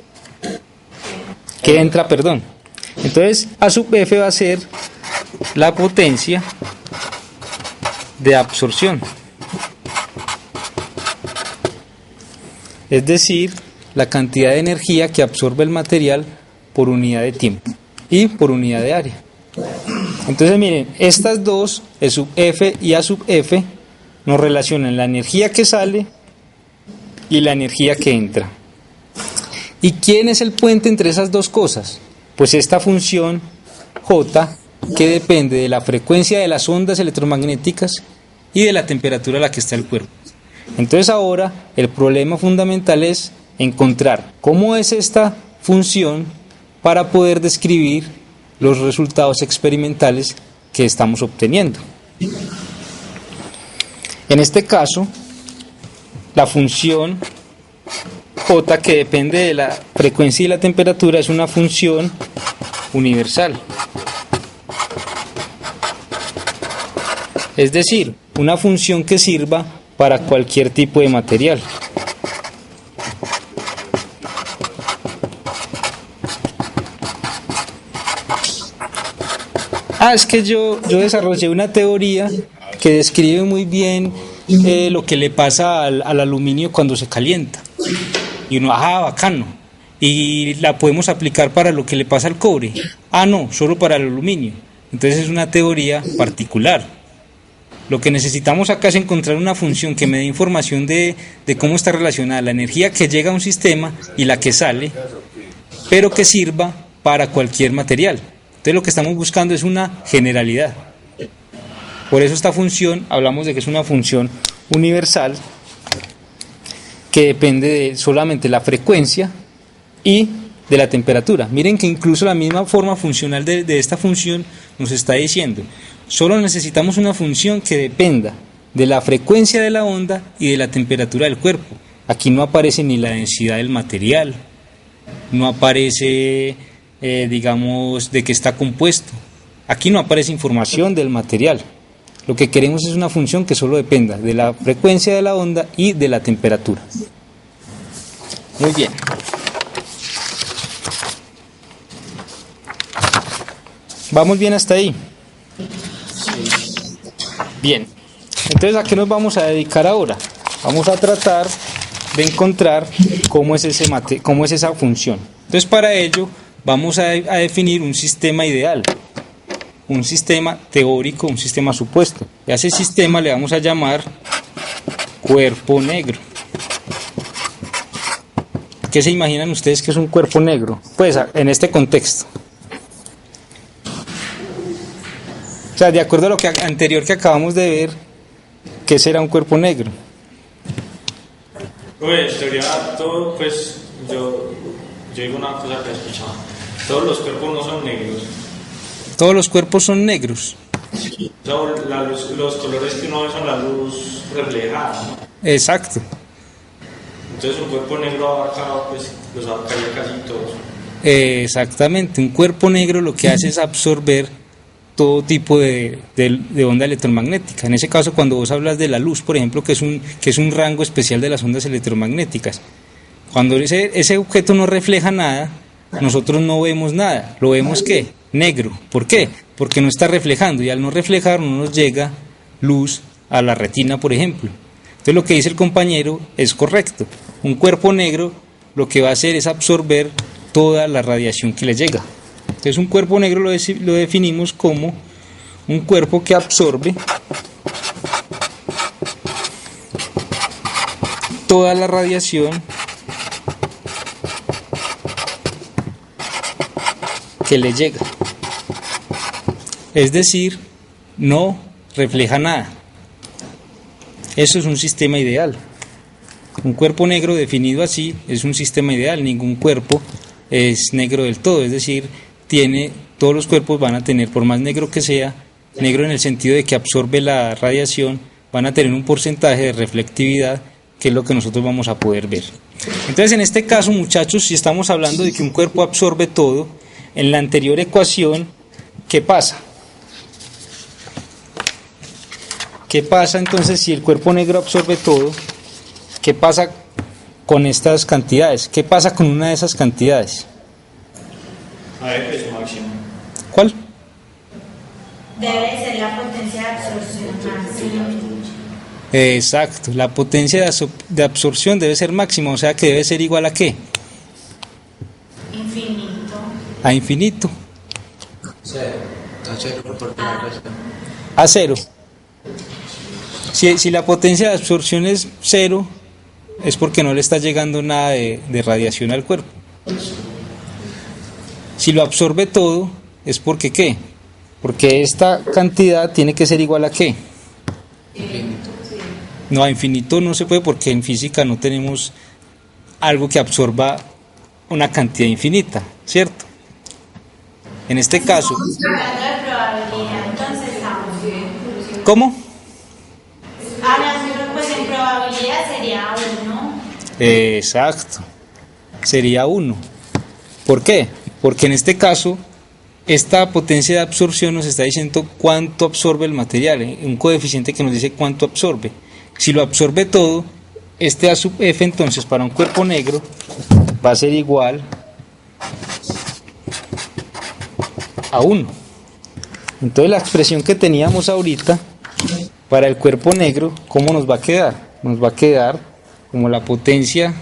que entra, perdón. Entonces, A sub F va a ser la potencia de absorción. Es decir, la cantidad de energía que absorbe el material por unidad de tiempo y por unidad de área. Entonces, miren, estas dos, E sub F y A sub F, nos relacionan la energía que sale y la energía que entra. ¿Y quién es el puente entre esas dos cosas? Pues esta función J, que depende de la frecuencia de las ondas electromagnéticas y de la temperatura a la que está el cuerpo. Entonces ahora el problema fundamental es encontrar cómo es esta función para poder describir los resultados experimentales que estamos obteniendo. En este caso, la función J, que depende de la frecuencia y la temperatura, es una función universal. Es decir, una función que sirva para cualquier tipo de material. Es que yo desarrollé una teoría que describe muy bien lo que le pasa al aluminio cuando se calienta. Y uno, bacano. Y la podemos aplicar para lo que le pasa al cobre. No, solo para el aluminio. Entonces es una teoría particular. Lo que necesitamos acá es encontrar una función que me dé información de cómo está relacionada la energía que llega a un sistema y la que sale, pero que sirva para cualquier material. Entonces lo que estamos buscando es una generalidad. Por eso esta función, hablamos de que es una función universal que depende de solamente la frecuencia y de la temperatura. Miren que incluso la misma forma funcional de esta función nos está diciendo, solo necesitamos una función que dependa de la frecuencia de la onda y de la temperatura del cuerpo. Aquí no aparece ni la densidad del material, no aparece, digamos, de qué está compuesto. Aquí no aparece información del material. Lo que queremos es una función que solo dependa de la frecuencia de la onda y de la temperatura. Muy bien. ¿Vamos bien hasta ahí? Bien. Entonces, ¿a qué nos vamos a dedicar ahora? Vamos a tratar de encontrar cómo es esa función. Entonces, para ello, vamos a definir un sistema ideal, un sistema teórico, un sistema supuesto. Y a ese sistema le vamos a llamar cuerpo negro. ¿Qué se imaginan ustedes que es un cuerpo negro? Pues en este contexto. O sea, de acuerdo a lo anterior que acabamos de ver, ¿qué será un cuerpo negro? Pues, teoría, todo, pues, yo digo una cosa que he escuchado. Todos los cuerpos no son negros. Todos los cuerpos son negros. O sea, los colores que uno ve son la luz reflejada, ¿no? Exacto. Entonces un cuerpo negro abarca, pues, los abarcaría casi todos. Exactamente. Un cuerpo negro lo que hace es absorber todo tipo de onda electromagnética. En ese caso, cuando vos hablas de la luz, por ejemplo, que es un rango especial de las ondas electromagnéticas, cuando ese objeto no refleja nada, nosotros no vemos nada. ¿Lo vemos qué? Negro. ¿Por qué? Porque no está reflejando, y al no reflejar no nos llega luz a la retina, por ejemplo. Entonces lo que dice el compañero es correcto. Un cuerpo negro lo que va a hacer es absorber toda la radiación que le llega. Entonces un cuerpo negro lo definimos como un cuerpo que absorbe toda la radiación que le llega. Es decir, no refleja nada. Eso es un sistema ideal. Un cuerpo negro definido así es un sistema ideal. Ningún cuerpo es negro del todo, es decir, todos los cuerpos van a tener, por más negro que sea, negro en el sentido de que absorbe la radiación, van a tener un porcentaje de reflectividad, que es lo que nosotros vamos a poder ver. Entonces, en este caso, muchachos, si estamos hablando de que un cuerpo absorbe todo, en la anterior ecuación, ¿qué pasa? ¿Qué pasa entonces si el cuerpo negro absorbe todo? ¿Qué pasa con estas cantidades? ¿Qué pasa con una de esas cantidades? A ver, es máximo. ¿Cuál? Debe ser la potencia de absorción máxima. Exacto, la potencia de absorción debe ser máxima, o sea que debe ser igual a ¿qué? Infinito. A infinito. Cero. A cero por A cero. Si la potencia de absorción es cero, es porque no le está llegando nada de radiación al cuerpo. Si lo absorbe todo, es porque ¿qué? Porque esta cantidad tiene que ser igual a ¿qué? No, a infinito no se puede, porque en física no tenemos algo que absorba una cantidad infinita, ¿cierto? En este caso... Hablando de probabilidad, entonces estamos. ¿Cómo? Hablando, pues en probabilidad sería 1. Exacto, sería 1. ¿Por qué? Porque en este caso, esta potencia de absorción nos está diciendo cuánto absorbe el material, un coeficiente que nos dice cuánto absorbe. Si lo absorbe todo, este A sub F entonces para un cuerpo negro va a ser igual a 1. Entonces la expresión que teníamos ahorita para el cuerpo negro, ¿cómo nos va a quedar? Nos va a quedar como la potencia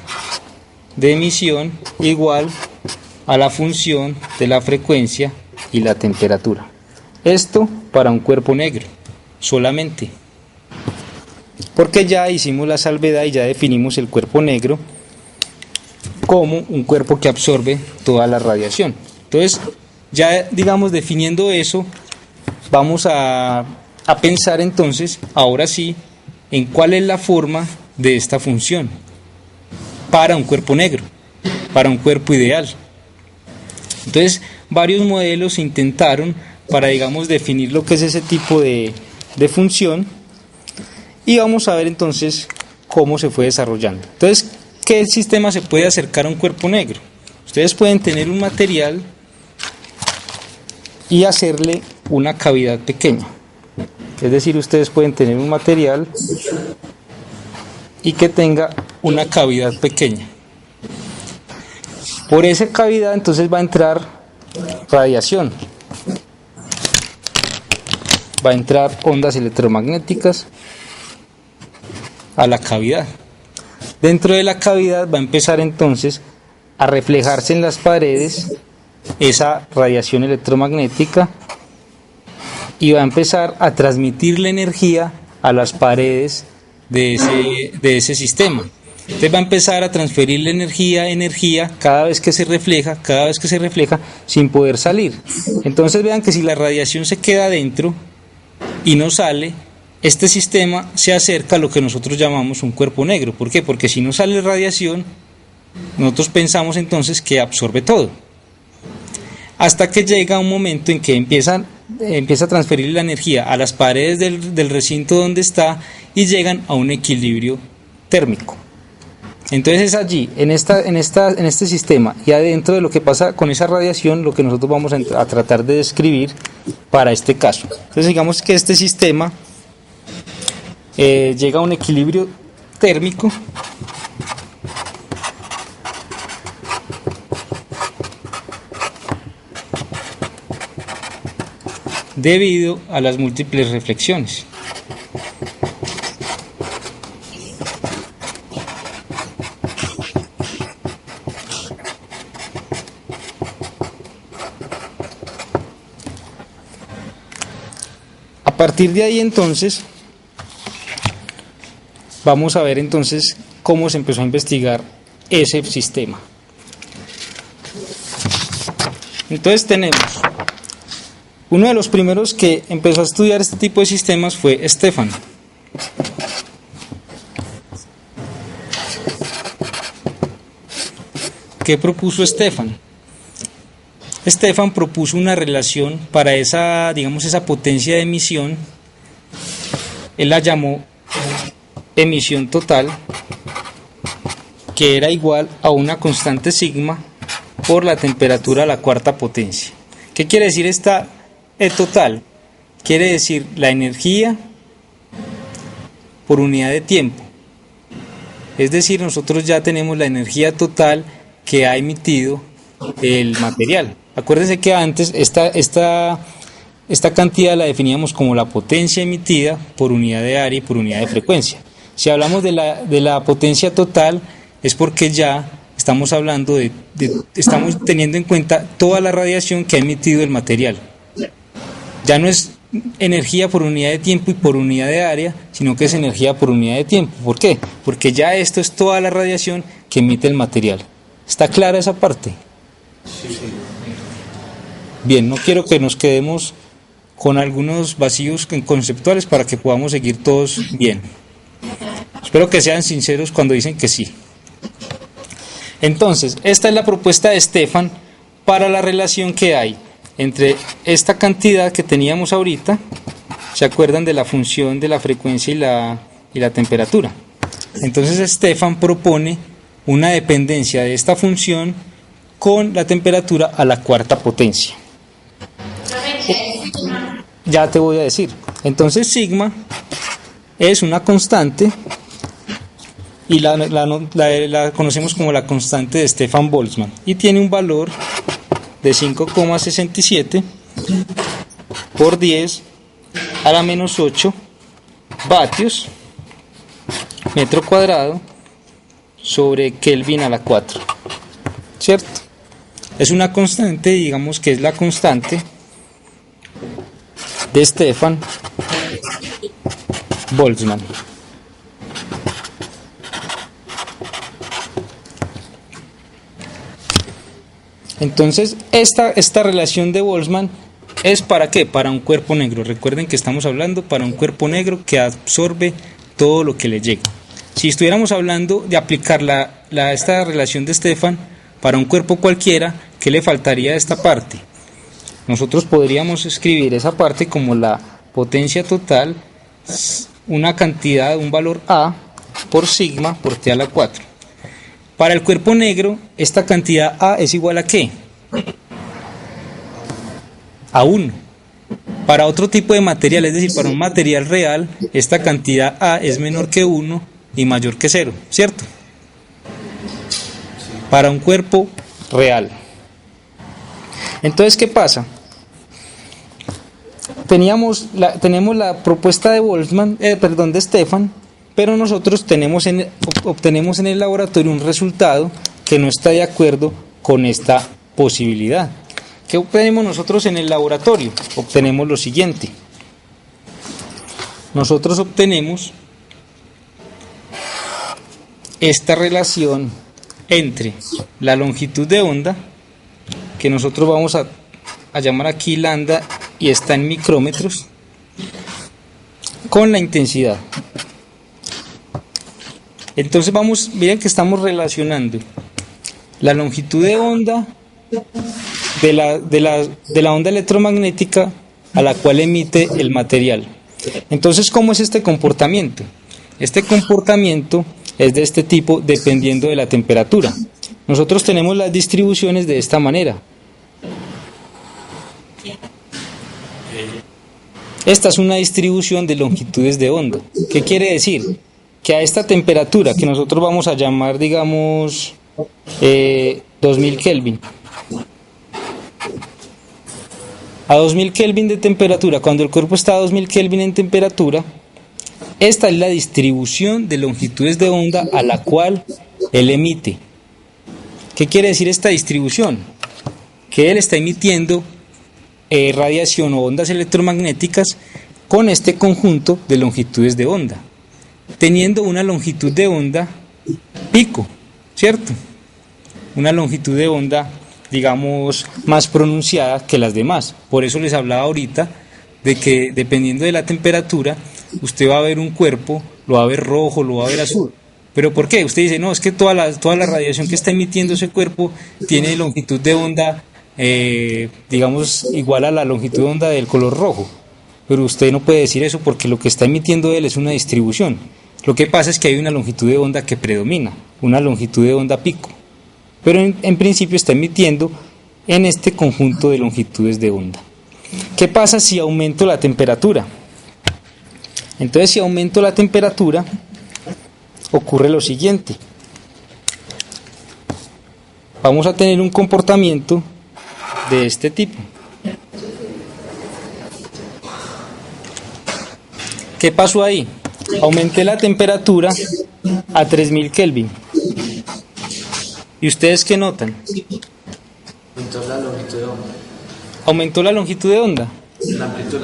de emisión igual a la función de la frecuencia y la temperatura. Esto para un cuerpo negro solamente, porque ya hicimos la salvedad y ya definimos el cuerpo negro como un cuerpo que absorbe toda la radiación. Entonces, ya digamos definiendo eso, vamos a pensar entonces, ahora sí, en cuál es la forma de esta función para un cuerpo negro, para un cuerpo ideal. Entonces, varios modelos intentaron para, digamos, definir lo que es ese tipo de función, y vamos a ver entonces cómo se fue desarrollando. Entonces, ¿qué sistema se puede acercar a un cuerpo negro? Ustedes pueden tener un material y hacerle una cavidad pequeña. Es decir, ustedes pueden tener un material y que tenga una cavidad pequeña. Por esa cavidad entonces va a entrar radiación, va a entrar ondas electromagnéticas a la cavidad. Dentro de la cavidad va a empezar entonces a reflejarse en las paredes esa radiación electromagnética y va a empezar a transmitir la energía a las paredes de ese sistema. Entonces va a empezar a transferir la energía cada vez que se refleja sin poder salir. Entonces vean que si la radiación se queda dentro y no sale, este sistema se acerca a lo que nosotros llamamos un cuerpo negro. ¿Por qué? Porque si no sale radiación, nosotros pensamos entonces que absorbe todo. Hasta que llega un momento en que empieza a transferir la energía a las paredes del recinto donde está y llegan a un equilibrio térmico. Entonces es allí, en este sistema y adentro de lo que pasa con esa radiación, lo que nosotros vamos a tratar de describir para este caso. Entonces digamos que este sistema llega a un equilibrio térmico debido a las múltiples reflexiones. A partir de ahí entonces vamos a ver entonces cómo se empezó a investigar ese sistema. Entonces tenemos uno de los primeros que empezó a estudiar este tipo de sistemas fue Stefan. ¿Qué propuso Stefan? Stefan propuso una relación para esa potencia de emisión. Él la llamó emisión total, que era igual a una constante sigma por la temperatura a la cuarta potencia. ¿Qué quiere decir esta total? Quiere decir la energía por unidad de tiempo. Es decir, nosotros ya tenemos la energía total que ha emitido el material. Acuérdense que antes esta cantidad la definíamos como la potencia emitida por unidad de área y por unidad de frecuencia. Si hablamos de la potencia total, es porque ya estamos hablando estamos teniendo en cuenta toda la radiación que ha emitido el material. Ya no es energía por unidad de tiempo y por unidad de área, sino que es energía por unidad de tiempo. ¿Por qué? Porque ya esto es toda la radiación que emite el material. ¿Está clara esa parte? Sí. Bien, no quiero que nos quedemos con algunos vacíos conceptuales para que podamos seguir todos bien. Espero que sean sinceros cuando dicen que sí. Entonces, esta es la propuesta de Stefan para la relación que hay entre esta cantidad que teníamos ahorita. ¿Se acuerdan de la función de la frecuencia y la temperatura? Entonces Stefan propone una dependencia de esta función con la temperatura a la cuarta potencia. Ya te voy a decir. Entonces sigma es una constante y la conocemos como la constante de Stefan-Boltzmann y tiene un valor de 5,67 por 10 a la menos 8 vatios metro cuadrado sobre Kelvin a la 4, ¿cierto? Es una constante, digamos que es la constante de Stefan Boltzmann. Entonces, esta relación de Boltzmann es ¿para qué? Para un cuerpo negro. Recuerden que estamos hablando para un cuerpo negro que absorbe todo lo que le llega. Si estuviéramos hablando de aplicar esta relación de Stefan para un cuerpo cualquiera, ¿qué le faltaría a esta parte? Nosotros podríamos escribir esa parte como la potencia total, una cantidad, un valor A por sigma por T a la 4. Para el cuerpo negro, esta cantidad A es igual a ¿qué? A 1. Para otro tipo de material, es decir, para un material real, esta cantidad A es menor que 1 y mayor que 0, ¿cierto? Para un cuerpo real. Entonces, ¿qué pasa? Tenemos la propuesta de Boltzmann, de Stefan, pero nosotros obtenemos en el laboratorio un resultado que no está de acuerdo con esta posibilidad. ¿Qué obtenemos nosotros en el laboratorio? Obtenemos lo siguiente. Nosotros obtenemos esta relación entre la longitud de onda, que nosotros vamos a llamar aquí lambda y está en micrómetros, con la intensidad. Entonces miren que estamos relacionando la longitud de onda de la onda electromagnética a la cual emite el material. Entonces, ¿cómo es este comportamiento? Este comportamiento es de este tipo dependiendo de la temperatura. Nosotros tenemos las distribuciones de esta manera. Esta es una distribución de longitudes de onda. ¿Qué quiere decir? Que a esta temperatura, que nosotros vamos a llamar, digamos, 2000 Kelvin. A 2000 Kelvin de temperatura, cuando el cuerpo está a 2000 Kelvin en temperatura, esta es la distribución de longitudes de onda a la cual él emite. ¿Qué quiere decir esta distribución? Que él está emitiendo radiación o ondas electromagnéticas con este conjunto de longitudes de onda, teniendo una longitud de onda pico, ¿cierto? Una longitud de onda, digamos, más pronunciada que las demás. Por eso les hablaba ahorita de que dependiendo de la temperatura, usted va a ver un cuerpo, lo va a ver rojo, lo va a ver azul. ¿Pero por qué? Usted dice, no, es que toda la radiación que está emitiendo ese cuerpo tiene longitud de onda, digamos, igual a la longitud de onda del color rojo. Pero usted no puede decir eso porque lo que está emitiendo él es una distribución. Lo que pasa es que hay una longitud de onda que predomina, una longitud de onda pico. Pero en principio está emitiendo en este conjunto de longitudes de onda. ¿Qué pasa si aumento la temperatura? Entonces, si aumento la temperatura, ocurre lo siguiente. Vamos a tener un comportamiento de este tipo. ¿Qué pasó ahí? Aumenté la temperatura a 3000 Kelvin. ¿Y ustedes qué notan? Aumentó la longitud de onda. ¿Aumentó la longitud de onda? La amplitud.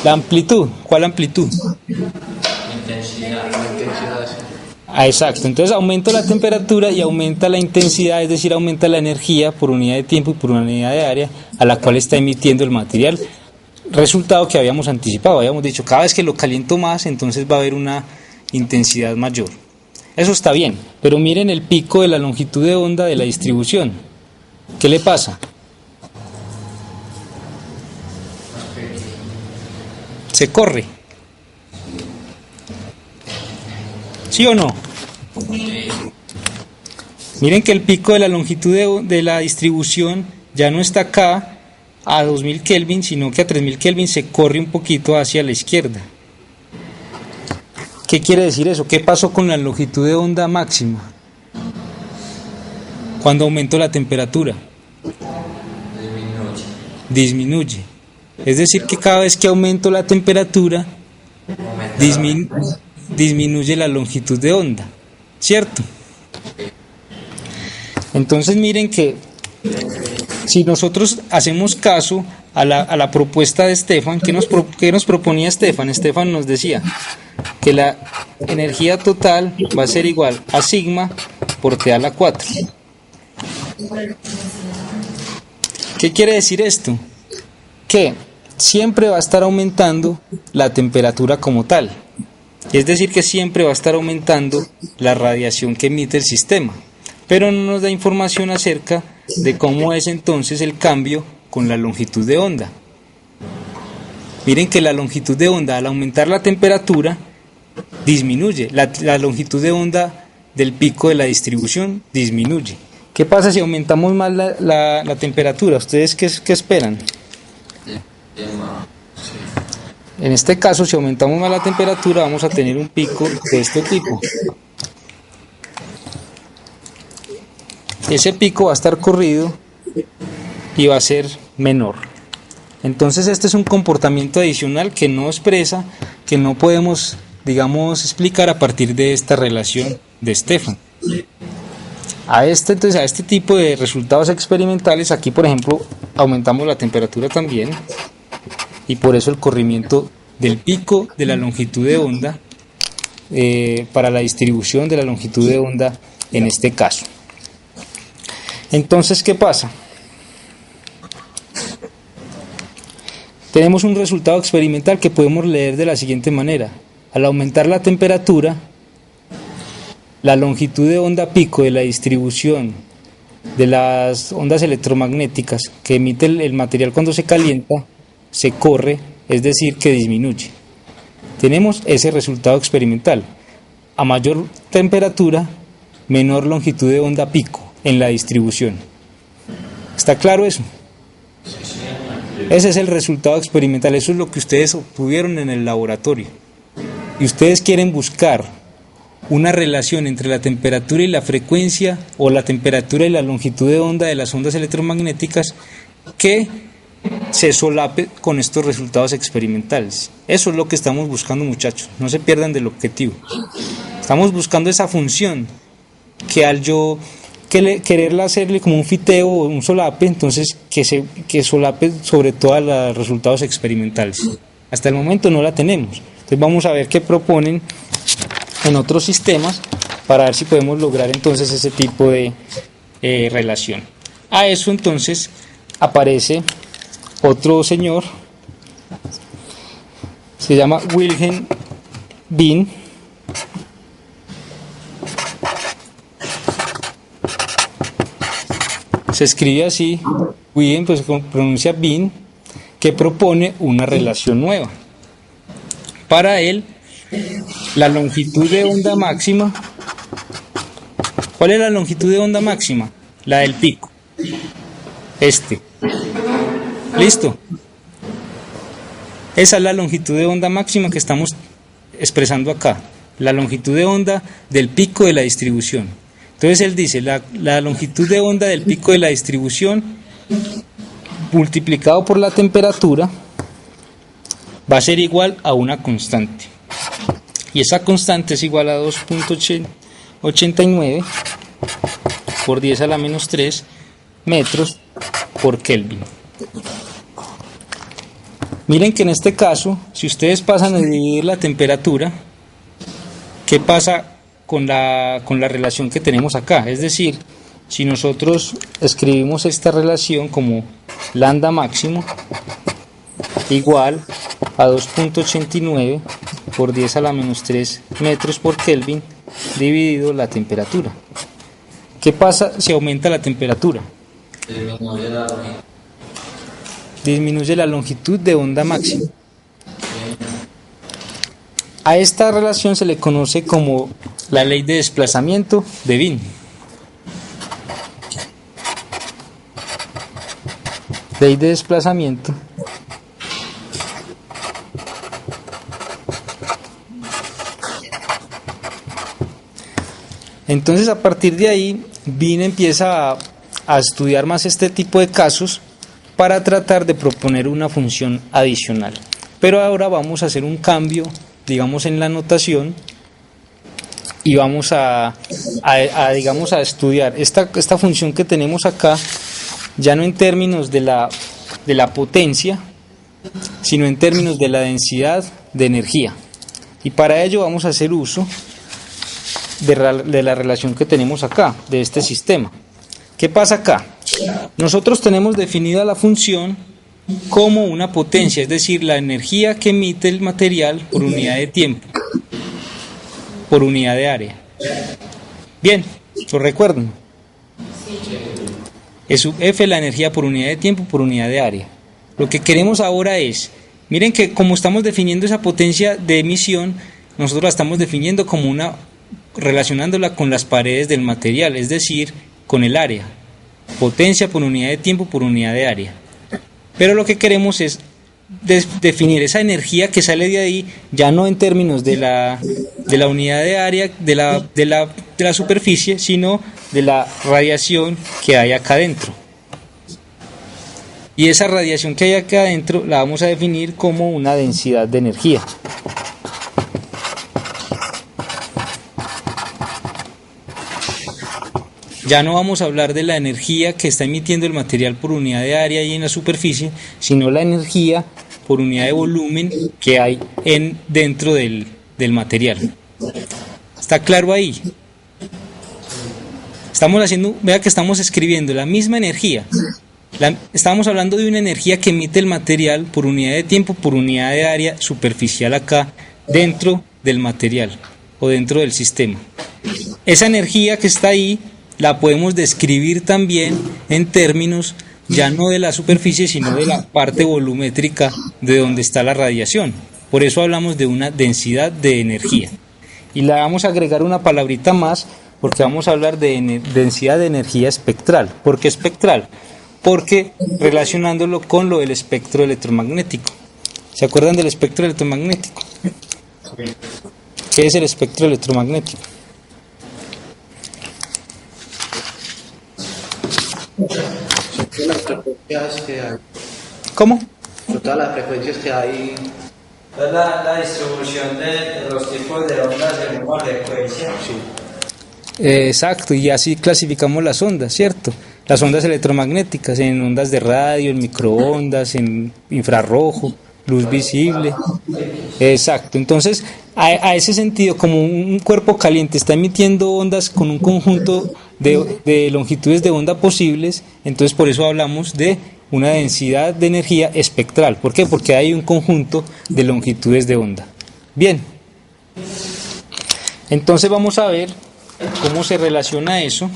¿La amplitud? ¿Cuál amplitud? Intensidad. La intensidad, sí. Ah, exacto. Entonces aumenta la temperatura y aumenta la intensidad, es decir, aumenta la energía por unidad de tiempo y por unidad de área a la cual está emitiendo el material. Resultado que habíamos anticipado, habíamos dicho, cada vez que lo caliento más, entonces va a haber una intensidad mayor. Eso está bien, pero miren el pico de la longitud de onda de la distribución. ¿Qué le pasa? Se corre. ¿Sí o no? Miren que el pico de la longitud de la distribución ya no está acá a 2000 Kelvin, sino que a 3000 Kelvin se corre un poquito hacia la izquierda. ¿Qué quiere decir eso? ¿Qué pasó con la longitud de onda máxima cuando aumentó la temperatura? Disminuye. Es decir, que cada vez que aumento la temperatura, disminuye la longitud de onda, ¿cierto? Entonces miren que si nosotros hacemos caso a la propuesta de Stefan, ¿qué nos proponía Stefan? Stefan nos decía que la energía total va a ser igual a sigma por T a la 4. ¿Qué quiere decir esto? Que siempre va a estar aumentando la temperatura como tal. Es decir, que siempre va a estar aumentando la radiación que emite el sistema. Pero no nos da información acerca de cómo es entonces el cambio con la longitud de onda. Miren que la longitud de onda, al aumentar la temperatura, disminuye. La longitud de onda del pico de la distribución disminuye. ¿Qué pasa si aumentamos más la temperatura? ¿Ustedes qué esperan? En este caso, si aumentamos más la temperatura, vamos a tener un pico de este tipo. Ese pico va a estar corrido y va a ser menor. Entonces este es un comportamiento adicional que no expresa, que no podemos, digamos, explicar a partir de esta relación de Stefan. Entonces a este tipo de resultados experimentales, aquí por ejemplo aumentamos la temperatura también, y por eso el corrimiento del pico de la longitud de onda para la distribución de la longitud de onda en este caso. Entonces, ¿qué pasa? Tenemos un resultado experimental que podemos leer de la siguiente manera. Al aumentar la temperatura, la longitud de onda pico de la distribución de las ondas electromagnéticas que emite el material cuando se calienta, se corre, es decir, que disminuye. Tenemos ese resultado experimental. A mayor temperatura, menor longitud de onda pico en la distribución. ¿Está claro eso? Ese es el resultado experimental, eso es lo que ustedes obtuvieron en el laboratorio. Y ustedes quieren buscar una relación entre la temperatura y la frecuencia, o la temperatura y la longitud de onda de las ondas electromagnéticas que se solape con estos resultados experimentales. Eso es lo que estamos buscando, muchachos, no se pierdan del objetivo. Estamos buscando esa función que al yo quererla hacerle como un fiteo o un solape, entonces que solape sobre todos los resultados experimentales. Hasta el momento no la tenemos. Entonces vamos a ver qué proponen en otros sistemas para ver si podemos lograr entonces ese tipo de relación. A eso entonces aparece otro señor, se llama Wilhelm Wien. Se escribe así, Wien, pues se pronuncia Wien, que propone una relación nueva. Para él, la longitud de onda máxima, ¿cuál es la longitud de onda máxima? La del pico. ¿Listo? Esa es la longitud de onda máxima que estamos expresando acá, la longitud de onda del pico de la distribución. Entonces él dice, la longitud de onda del pico de la distribución multiplicado por la temperatura va a ser igual a una constante. Y esa constante es igual a 2.89 por 10 a la menos 3 metros por Kelvin. Miren que en este caso, si ustedes pasan a dividir la temperatura, ¿qué pasa con la relación que tenemos acá? Es decir, si nosotros escribimos esta relación como lambda máximo igual a 2.89 por 10 a la menos 3 metros por Kelvin dividido la temperatura. ¿Qué pasa si aumenta la temperatura? Disminuye la longitud de onda máxima. A esta relación se le conoce como la ley de desplazamiento de Wien. Ley de desplazamiento Entonces, a partir de ahí, Wien empieza a estudiar más este tipo de casos para tratar de proponer una función adicional. Pero ahora vamos a hacer un cambio, digamos, en la notación y vamos digamos, a estudiar esta función que tenemos acá, ya no en términos de la potencia, sino en términos de la densidad de energía. Y para ello vamos a hacer uso de la relación que tenemos acá, de este sistema. ¿Qué pasa acá? Nosotros tenemos definida la función como una potencia, es decir, la energía que emite el material por unidad de tiempo, por unidad de área. Bien, ¿lo recuerdan? Es sub F la energía por unidad de tiempo por unidad de área. Lo que queremos ahora es, miren que como estamos definiendo esa potencia de emisión, nosotros la estamos definiendo como relacionándola con las paredes del material, es decir, con el área. Potencia por unidad de tiempo por unidad de área. Pero lo que queremos es definir esa energía que sale de ahí, ya no en términos de la unidad de área, de la superficie, sino de la radiación que hay acá adentro. Y esa radiación que hay acá adentro la vamos a definir como una densidad de energía. Ya no vamos a hablar de la energía que está emitiendo el material por unidad de área y en la superficie, sino la energía por unidad de volumen que hay dentro del material. ¿Está claro ahí? Vea que estamos escribiendo la misma energía. Estamos hablando de una energía que emite el material por unidad de tiempo, por unidad de área superficial acá, dentro del material o dentro del sistema. Esa energía que está ahí la podemos describir también en términos ya no de la superficie, sino de la parte volumétrica de donde está la radiación. Por eso hablamos de una densidad de energía. Y le vamos a agregar una palabrita más, porque vamos a hablar de densidad de energía espectral. ¿Por qué espectral? Porque relacionándolo con lo del espectro electromagnético. ¿Se acuerdan del espectro electromagnético? ¿Qué es el espectro electromagnético? Son las frecuencias que hay. ¿Cómo? Son todas las frecuencias que hay. Es la distribución de los tipos de ondas de misma frecuencia. Sí. Exacto, y así clasificamos las ondas, ¿cierto? Las ondas electromagnéticas en ondas de radio, en microondas, en infrarrojo, luz visible. Exacto, entonces a ese sentido, como un cuerpo caliente está emitiendo ondas con un conjunto de longitudes de onda posibles, entonces por eso hablamos de una densidad de energía espectral. ¿Por qué? Porque hay un conjunto de longitudes de onda. Bien, entonces vamos a ver cómo se relaciona eso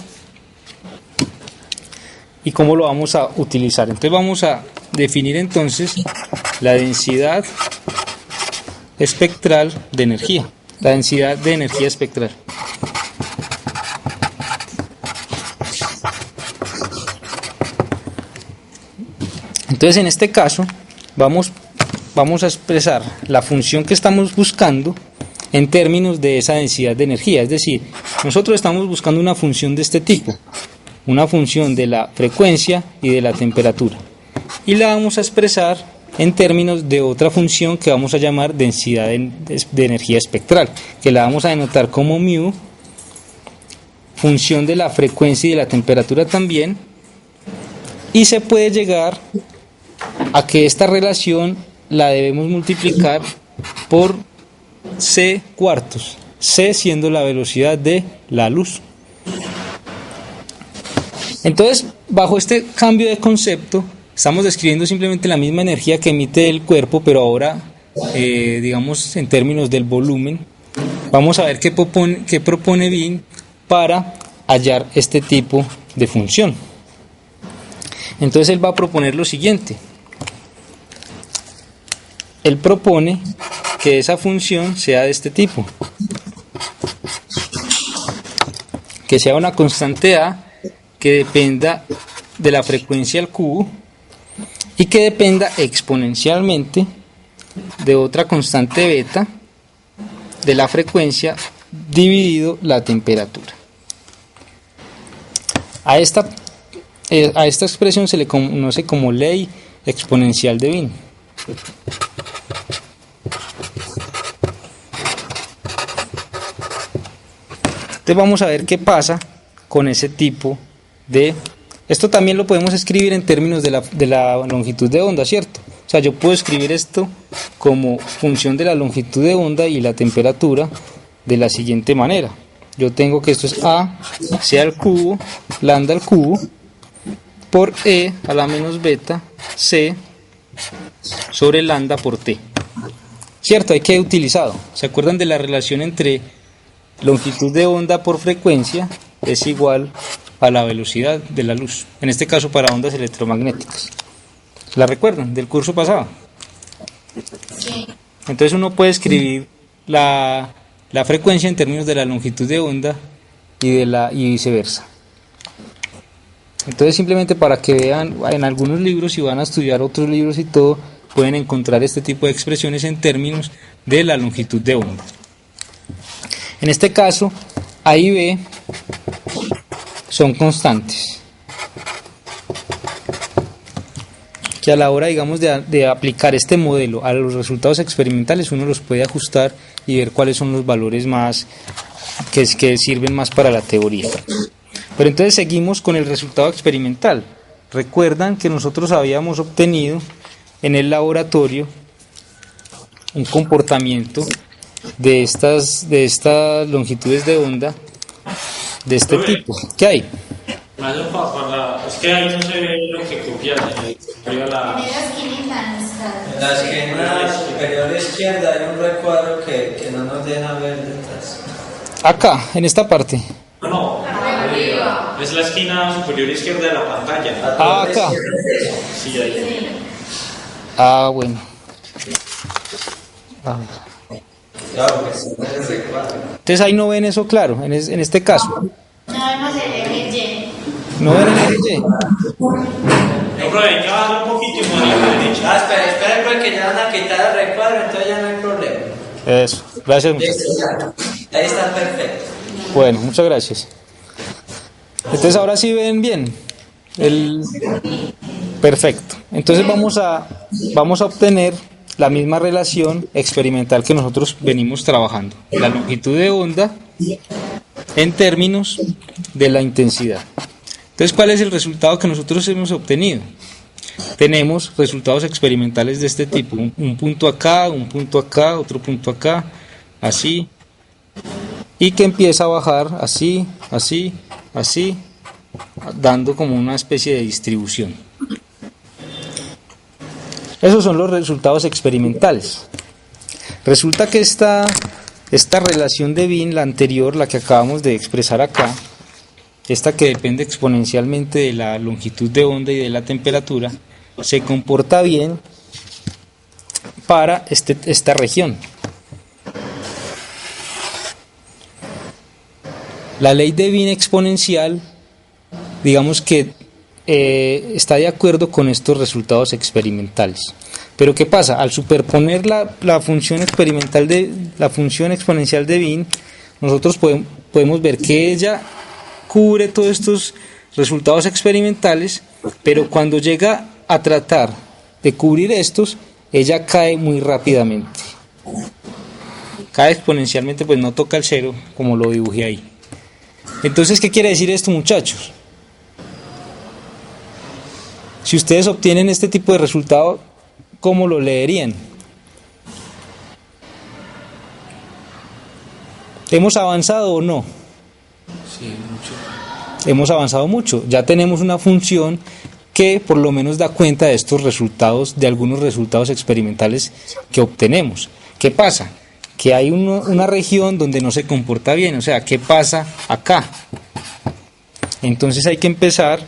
y cómo lo vamos a utilizar. Entonces vamos a definir entonces la densidad espectral de energía, la densidad de energía espectral. Entonces en este caso vamos a expresar la función que estamos buscando en términos de esa densidad de energía, es decir, nosotros estamos buscando una función de este tipo, una función de la frecuencia y de la temperatura, y la vamos a expresar en términos de otra función que vamos a llamar densidad de energía espectral, que la vamos a denotar como μ, función de la frecuencia y de la temperatura también, y se puede llegar a que esta relación la debemos multiplicar por c cuartos, c siendo la velocidad de la luz. Entonces, bajo este cambio de concepto, estamos describiendo simplemente la misma energía que emite el cuerpo, pero ahora, digamos, en términos del volumen. Vamos a ver qué propone Wien para hallar este tipo de función. Entonces él va a proponer lo siguiente. Él propone que esa función sea de este tipo, que sea una constante A que dependa de la frecuencia al cubo y que dependa exponencialmente de otra constante beta de la frecuencia dividido la temperatura. A esta a esta expresión se le conoce como ley exponencial de Wien. Entonces vamos a ver qué pasa con ese tipo de... Esto también lo podemos escribir en términos de la longitud de onda, ¿cierto? O sea, yo puedo escribir esto como función de la longitud de onda y la temperatura de la siguiente manera. Yo tengo que esto es A, C al cubo, lambda al cubo, por E a la menos beta, C, sobre lambda por T. ¿Cierto? Hay que he utilizado. ¿Se acuerdan de la relación entre longitud de onda por frecuencia es igual a la velocidad de la luz? En este caso para ondas electromagnéticas. ¿La recuerdan del curso pasado? Sí. Entonces uno puede escribir la frecuencia en términos de la longitud de onda y viceversa. Entonces simplemente para que vean, en algunos libros, si van a estudiar otros libros y todo, pueden encontrar este tipo de expresiones en términos de la longitud de onda. En este caso, A y B son constantes, que a la hora, digamos, de aplicar este modelo a los resultados experimentales, uno los puede ajustar y ver cuáles son los valores más que sirven más para la teoría. Pero entonces seguimos con el resultado experimental. Recuerdan que nosotros habíamos obtenido en el laboratorio un comportamiento de estas longitudes de onda de este tipo. ¿Qué hay? Es que ahí no se ve lo que copiar. En la esquinita está. En la esquina superior izquierda hay un recuadro que no nos deja ver detrás. Acá, en esta parte. No, arriba. Es la esquina superior izquierda de la pantalla. Ah, acá. Sí, ahí. Ah, bueno. Ah. Claro, pues es el recuadro. Entonces ahí no ven eso claro, en este caso. No vemos el eje Y. ¿No ven el eje Y? No, pero hay que bajar un poquito y morir a la derecha. Esperen porque ya van a quitar el recuadro, entonces ya no hay problema. Eso, gracias muchachos. Ahí está perfecto. Bueno, muchas gracias. Entonces ahora sí ven bien. Perfecto. Entonces vamos a obtener la misma relación experimental que nosotros venimos trabajando. La longitud de onda en términos de la intensidad. Entonces, ¿cuál es el resultado que nosotros hemos obtenido? Tenemos resultados experimentales de este tipo. Un punto acá, otro punto acá, así. Y que empieza a bajar así, así, así, dando como una especie de distribución. Esos son los resultados experimentales. Resulta que esta relación de Wien, la anterior, la que acabamos de expresar acá, esta que depende exponencialmente de la longitud de onda y de la temperatura, se comporta bien para esta región. La ley de Wien exponencial, digamos que está de acuerdo con estos resultados experimentales. Pero ¿qué pasa? Al superponer la función experimental la función exponencial de Wien, nosotros podemos ver que ella cubre todos estos resultados experimentales, pero cuando llega a tratar de cubrir estos, ella cae muy rápidamente. Cae exponencialmente, pues no toca el cero, como lo dibujé ahí. Entonces, ¿qué quiere decir esto, muchachos? Si ustedes obtienen este tipo de resultado, ¿cómo lo leerían? ¿Hemos avanzado o no? Sí, mucho. Hemos avanzado mucho. Ya tenemos una función que por lo menos da cuenta de estos resultados, de algunos resultados experimentales que obtenemos. ¿Qué pasa? Que hay una región donde no se comporta bien. O sea, ¿qué pasa acá? Entonces hay que empezar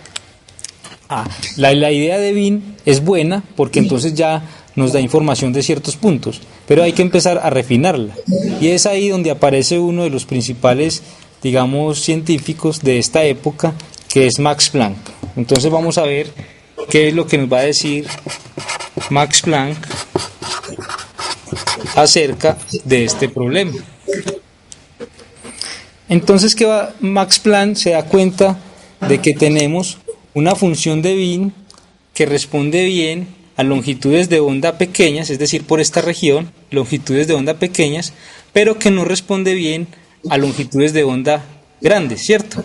la idea de Wien es buena porque entonces ya nos da información de ciertos puntos, pero hay que empezar a refinarla, y es ahí donde aparece uno de los principales, digamos, científicos de esta época, que es Max Planck. Entonces vamos a ver qué es lo que nos va a decir Max Planck acerca de este problema. Entonces, Max Planck se da cuenta de que tenemos una función de Wien que responde bien a longitudes de onda pequeñas, es decir, por esta región, longitudes de onda pequeñas, pero que no responde bien a longitudes de onda grandes, ¿cierto?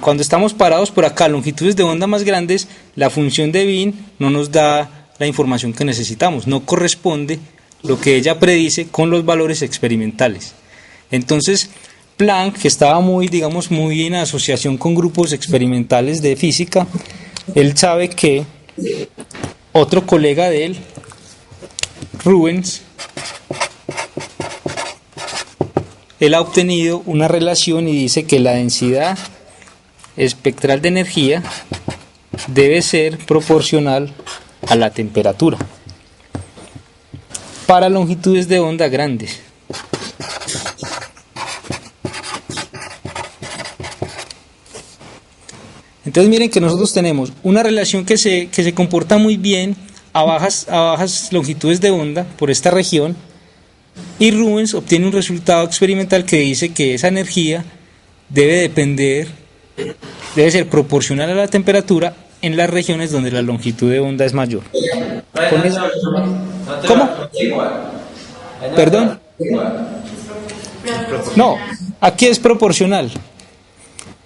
Cuando estamos parados por acá, longitudes de onda más grandes, la función de Wien no nos da la información que necesitamos, no corresponde lo que ella predice con los valores experimentales. Entonces, Planck, que estaba muy en asociación con grupos experimentales de física, él sabe que otro colega de él, Rubens, él ha obtenido una relación y dice que la densidad espectral de energía debe ser proporcional a la temperatura para longitudes de onda grandes. Entonces miren que nosotros tenemos una relación que se comporta muy bien a bajas longitudes de onda por esta región, y Rubens obtiene un resultado experimental que dice que esa energía debe ser proporcional a la temperatura en las regiones donde la longitud de onda es mayor. ¿Cómo? ¿Perdón? No, aquí es proporcional.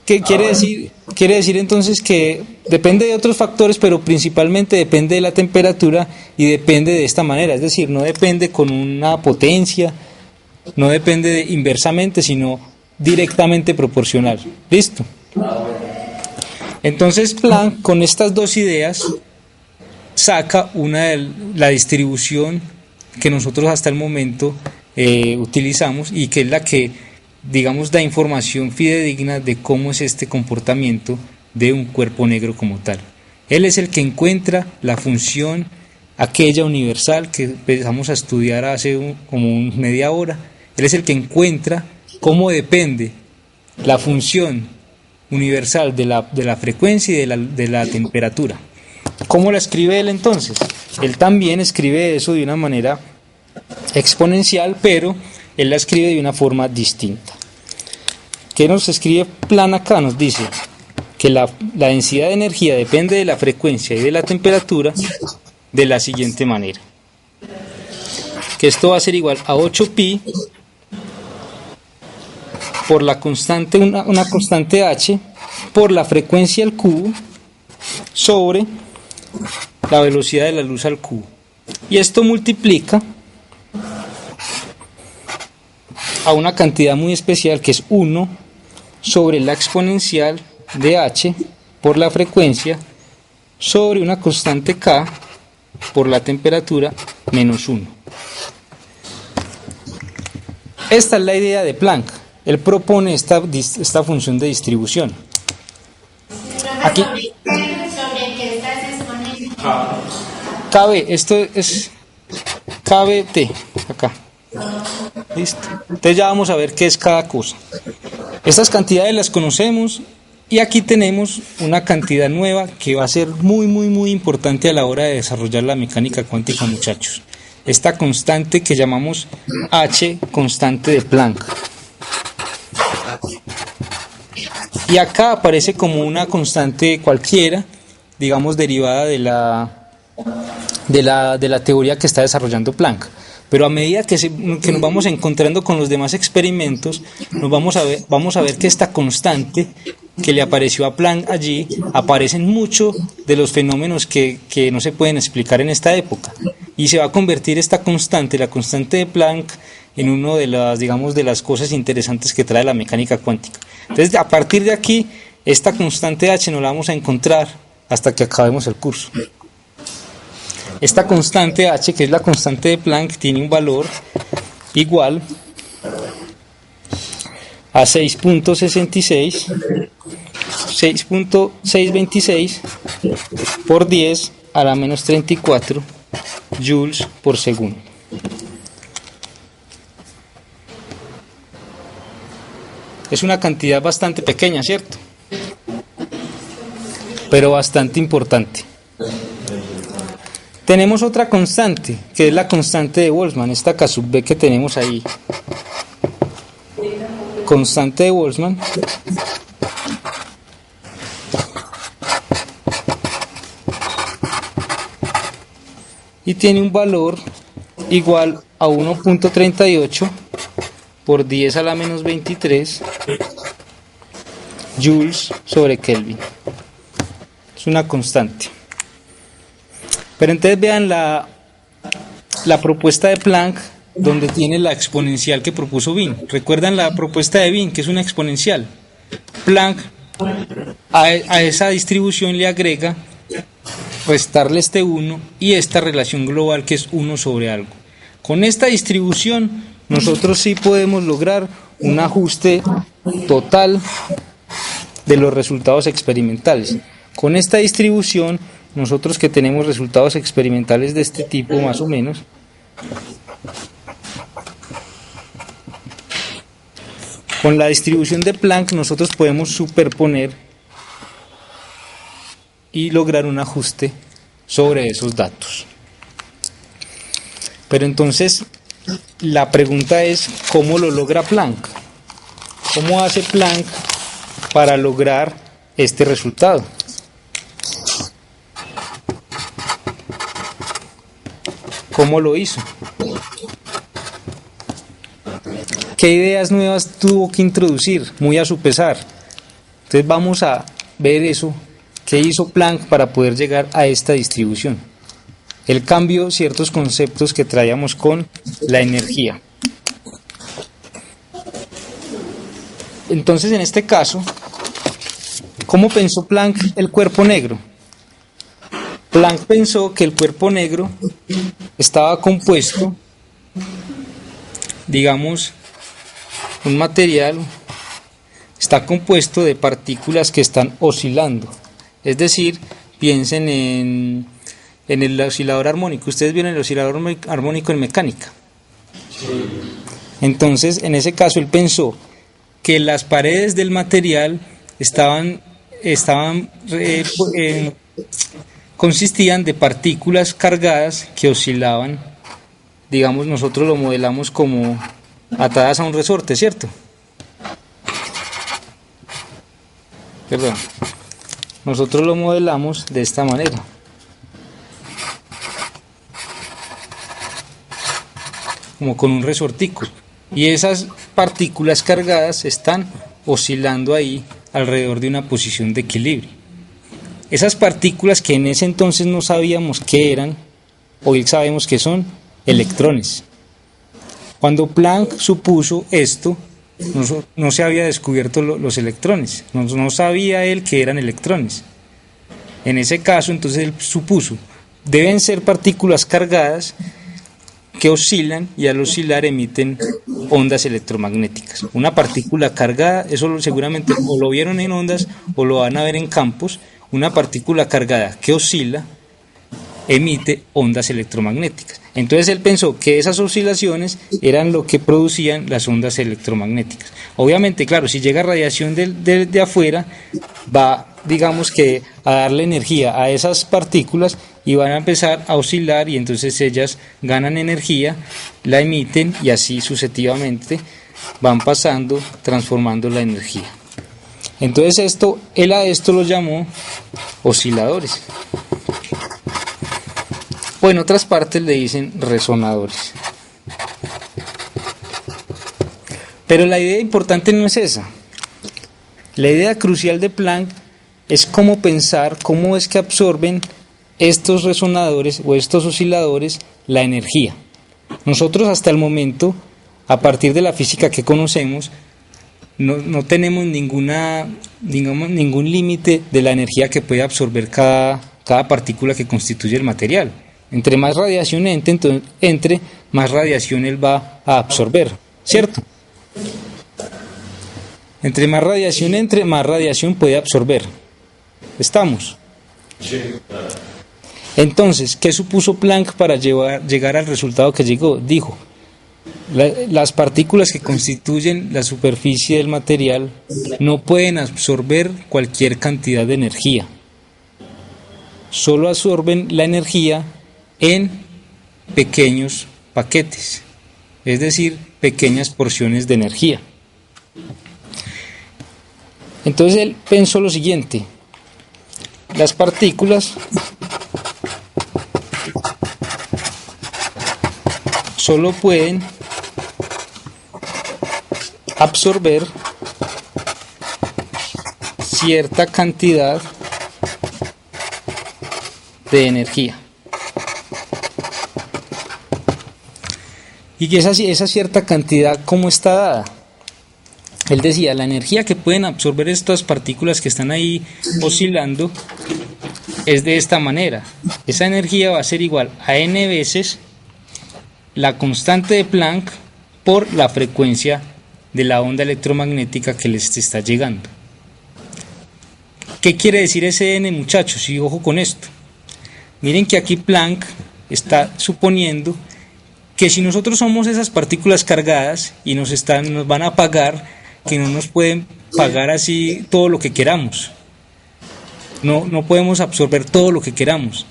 ¿Qué quiere decir? Quiere decir entonces que depende de otros factores, pero principalmente depende de la temperatura y depende de esta manera, es decir, no depende con una potencia, no depende inversamente, sino directamente proporcional. ¿Listo? Entonces Planck, con estas dos ideas, saca la distribución que nosotros hasta el momento utilizamos y que es la que, digamos, da información fidedigna de cómo es este comportamiento de un cuerpo negro como tal. Él es el que encuentra la función aquella universal que empezamos a estudiar hace media hora. Él es el que encuentra cómo depende la función universal de la frecuencia y de la temperatura. ¿Cómo la escribe él entonces? Él también escribe eso de una manera exponencial, pero él la escribe de una forma distinta. ¿Qué nos escribe Planck acá? Nos dice que la densidad de energía depende de la frecuencia y de la temperatura de la siguiente manera. Que esto va a ser igual a 8pi por la constante, una constante h, por la frecuencia al cubo sobre la velocidad de la luz al cubo. Y esto multiplica a una cantidad muy especial que es 1 sobre la exponencial de h por la frecuencia sobre una constante k por la temperatura menos 1. Esta es la idea de Planck. Él propone esta función de distribución. Aquí ¿Sobre qué estás exponiendo? KB, esto es KBT, acá. Listo. Entonces ya vamos a ver qué es cada cosa. Estas cantidades las conocemos y aquí tenemos una cantidad nueva que va a ser muy importante a la hora de desarrollar la mecánica cuántica, muchachos. Esta constante que llamamos H, constante de Planck. Y acá aparece como una constante cualquiera, digamos derivada de la teoría que está desarrollando Planck. Pero a medida que nos vamos encontrando con los demás experimentos, vamos a ver que esta constante que le apareció a Planck allí, aparecen muchos de los fenómenos que no se pueden explicar en esta época. Y se va a convertir esta constante, la constante de Planck, en una de las cosas interesantes que trae la mecánica cuántica. Entonces, a partir de aquí, esta constante H no la vamos a encontrar hasta que acabemos el curso. Esta constante H, que es la constante de Planck, tiene un valor igual a 6.626 por 10 a la menos 34 joules por segundo. Es una cantidad bastante pequeña, ¿cierto? Pero bastante importante. Tenemos otra constante, que es la constante de Boltzmann, esta K sub B que tenemos ahí. Constante de Boltzmann y tiene un valor igual a 1.38 por 10 a la menos 23 joules sobre Kelvin. Es una constante. Pero entonces vean la propuesta de Planck, donde tiene la exponencial que propuso Wien. ¿Recuerdan la propuesta de Wien, que es una exponencial? Planck a esa distribución le agrega restarle este 1 y esta relación global que es 1 sobre algo. Con esta distribución nosotros sí podemos lograr un ajuste total de los resultados experimentales. Con esta distribución, nosotros que tenemos resultados experimentales de este tipo más o menos, con la distribución de Planck nosotros podemos superponer y lograr un ajuste sobre esos datos. Pero entonces la pregunta es, ¿cómo lo logra Planck? ¿Cómo hace Planck para lograr este resultado? ¿Cómo lo hizo? ¿Qué ideas nuevas tuvo que introducir? Muy a su pesar. Entonces vamos a ver eso. ¿Qué hizo Planck para poder llegar a esta distribución? Él cambió ciertos conceptos que traíamos con la energía. Entonces, en este caso, ¿cómo pensó Planck el cuerpo negro? Planck pensó que el cuerpo negro estaba compuesto, digamos, un material está compuesto de partículas que están oscilando. Es decir, piensen en el oscilador armónico. Ustedes vieron el oscilador armónico en mecánica. Entonces, en ese caso, él pensó que las paredes del material consistían de partículas cargadas que oscilaban. Digamos, nosotros lo modelamos como atadas a un resorte, ¿cierto? Perdón. Nosotros lo modelamos de esta manera. Como con un resortico. Y esas partículas cargadas están oscilando ahí alrededor de una posición de equilibrio. Esas partículas que en ese entonces no sabíamos qué eran, hoy sabemos que son electrones. Cuando Planck supuso esto, no se había descubierto los electrones, no sabía él que eran electrones. En ese caso, entonces él supuso, deben ser partículas cargadas que oscilan y al oscilar emiten ondas electromagnéticas. Una partícula cargada, eso seguramente o lo vieron en ondas o lo van a ver en campos, una partícula cargada que oscila emite ondas electromagnéticas. Entonces él pensó que esas oscilaciones eran lo que producían las ondas electromagnéticas. Obviamente, claro, si llega radiación de afuera, va, digamos que, a darle energía a esas partículas y van a empezar a oscilar y entonces ellas ganan energía, la emiten y así sucesivamente van pasando, transformando la energía. Entonces él a esto lo llamó osciladores. O en otras partes le dicen resonadores. Pero la idea importante no es esa. La idea crucial de Planck es cómo pensar, cómo es que absorben estos resonadores o estos osciladores la energía. Nosotros hasta el momento, a partir de la física que conocemos, no tenemos ningún límite de la energía que puede absorber cada partícula que constituye el material. Entre más radiación entre, más radiación él va a absorber, ¿cierto? Entre más radiación entre, más radiación puede absorber. ¿Estamos? Sí. Entonces, ¿qué supuso Planck para llegar al resultado que llegó? Dijo, las partículas que constituyen la superficie del material no pueden absorber cualquier cantidad de energía. Solo absorben la energía en pequeños paquetes, es decir, pequeñas porciones de energía. Entonces él pensó lo siguiente: las partículas solo pueden absorber cierta cantidad de energía. Y que esa cierta cantidad, ¿cómo está dada? Él decía, la energía que pueden absorber estas partículas que están ahí oscilando es de esta manera. Esa energía va a ser igual a n veces la constante de Planck por la frecuencia de la onda electromagnética que les está llegando. ¿Qué quiere decir ese n, muchachos? Y ojo con esto. Miren que aquí Planck está suponiendo que si nosotros somos esas partículas cargadas y nos van a pagar, que no nos pueden pagar así todo lo que queramos. No podemos absorber todo lo que queramos.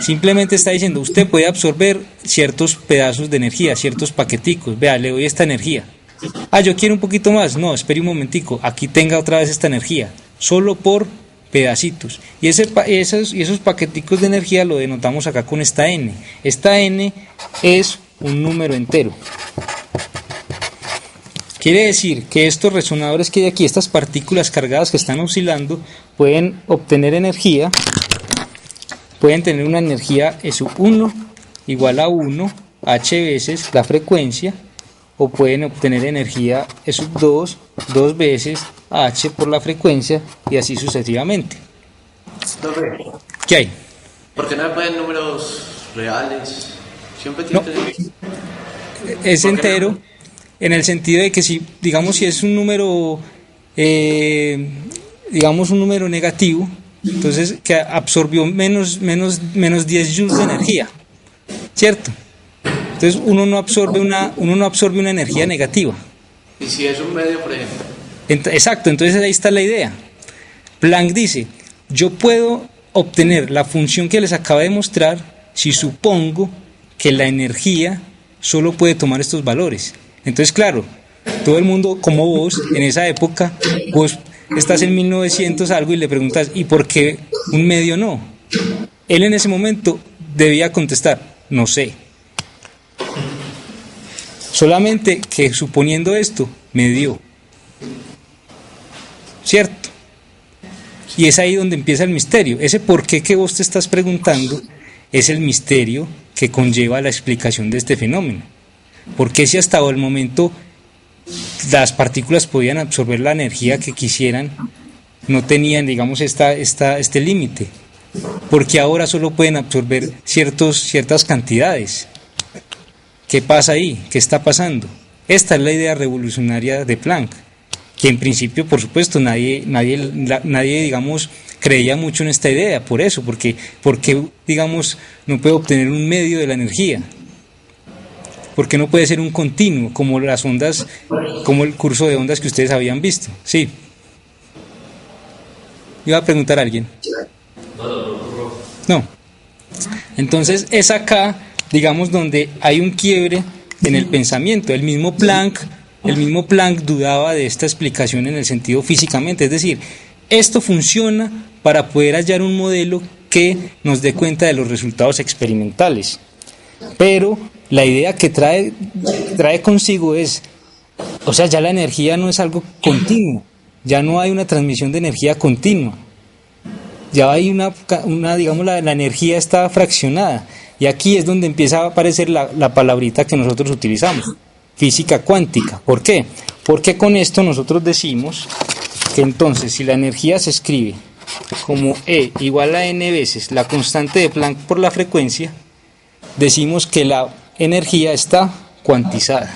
Simplemente está diciendo, usted puede absorber ciertos pedazos de energía, ciertos paqueticos. Vea, le doy esta energía. Yo quiero un poquito más. No, espere un momentico. Aquí tenga otra vez esta energía. Solo por pedacitos. Y esos paqueticos de energía lo denotamos acá con esta n. Esta n es un número entero. Quiere decir que estos resonadores que hay aquí, estas partículas cargadas que están oscilando, pueden obtener energía, pueden tener una energía E sub 1 igual a 1, h veces la frecuencia, o pueden obtener energía E sub 2, 2 veces h por la frecuencia, y así sucesivamente. ¿Qué hay? ¿Por qué no me pueden números reales? Siempre tiene que tener... Es entero. En el sentido de que si es un número, un número negativo, entonces que absorbió menos 10 joules de energía, ¿cierto? Entonces uno no absorbe una energía negativa. ¿Y si es un medio, por ejemplo? Exacto, entonces ahí está la idea. Planck dice, yo puedo obtener la función que les acabo de mostrar si supongo que la energía solo puede tomar estos valores. Entonces, claro, todo el mundo, como vos, en esa época, vos estás en 1900 algo y le preguntas, ¿y por qué un medio no? Él en ese momento debía contestar, no sé. Solamente que suponiendo esto, me dio. ¿Cierto? Y es ahí donde empieza el misterio. Ese por qué que vos te estás preguntando es el misterio que conlleva la explicación de este fenómeno. ¿Por qué si hasta el momento las partículas podían absorber la energía que quisieran, no tenían, este límite? Porque ahora solo pueden absorber ciertas cantidades. ¿Qué pasa ahí? ¿Qué está pasando? Esta es la idea revolucionaria de Planck, que en principio, por supuesto, nadie creía mucho en esta idea, porque no puede obtener un medio de la energía. Porque no puede ser un continuo, como las ondas, como el curso de ondas que ustedes habían visto. Sí. ¿Iba a preguntar a alguien? No. Entonces es acá, donde hay un quiebre en el pensamiento. El mismo Planck dudaba de esta explicación en el sentido físicamente. Es decir, esto funciona para poder hallar un modelo que nos dé cuenta de los resultados experimentales. Pero la idea que trae consigo es, ya la energía no es algo continuo, ya no hay una transmisión de energía continua, ya hay la energía está fraccionada, y aquí es donde empieza a aparecer la palabrita que nosotros utilizamos, física cuántica. ¿Por qué? Porque con esto nosotros decimos que entonces si la energía se escribe como E igual a n veces la constante de Planck por la frecuencia, decimos que la energía está cuantizada.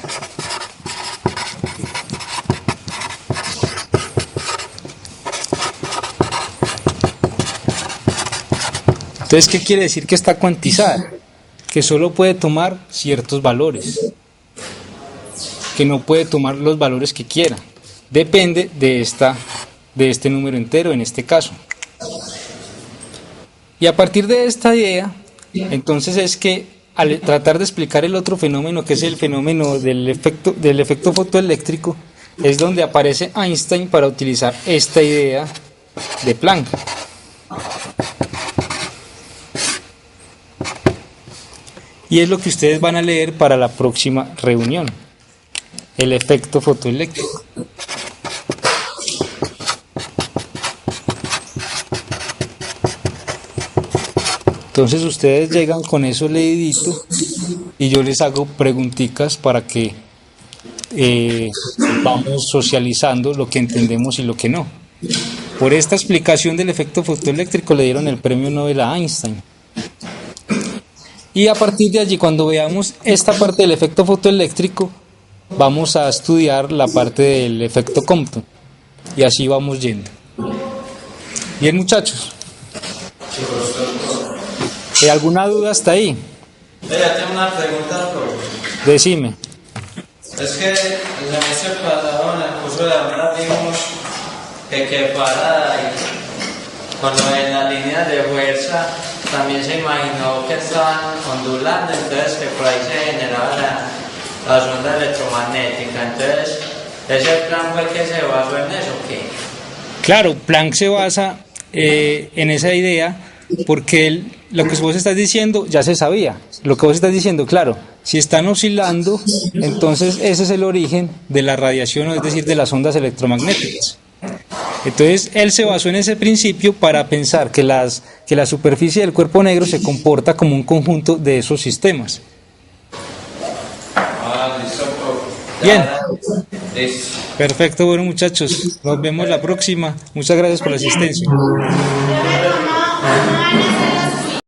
Entonces, ¿qué quiere decir que está cuantizada? Que solo puede tomar ciertos valores, que no puede tomar los valores que quiera. Depende de este número entero en este caso. Y a partir de esta idea, entonces es que al tratar de explicar el otro fenómeno, que es el fenómeno del efecto fotoeléctrico, es donde aparece Einstein para utilizar esta idea de Planck. y es lo que ustedes van a leer para la próxima reunión, el efecto fotoeléctrico. Entonces ustedes llegan con eso leidito y yo les hago preguntitas para que vamos socializando lo que entendemos y lo que no. Por esta explicación del efecto fotoeléctrico le dieron el premio Nobel a Einstein. Y a partir de allí, cuando veamos esta parte del efecto fotoeléctrico, vamos a estudiar la parte del efecto Compton. Y así vamos yendo. Bien, muchachos. ¿Alguna duda hasta ahí? Mira, tengo una pregunta, profe. Decime. Es que el semestre pasado en el curso de ahora vimos que para con lo de las líneas de fuerza también se imaginó que estaban ondulando, entonces que por ahí se generaba la onda electromagnética. Entonces, ¿ese plan fue que se basó en eso o qué? Claro, Planck se basa en esa idea porque lo que vos estás diciendo ya se sabía. Lo que vos estás diciendo, claro, si están oscilando, entonces ese es el origen de la radiación, es decir, de las ondas electromagnéticas. Entonces él se basó en ese principio para pensar que la superficie del cuerpo negro se comporta como un conjunto de esos sistemas. Bien. Perfecto, bueno, muchachos, nos vemos la próxima. Muchas gracias por la asistencia. Yo le tomo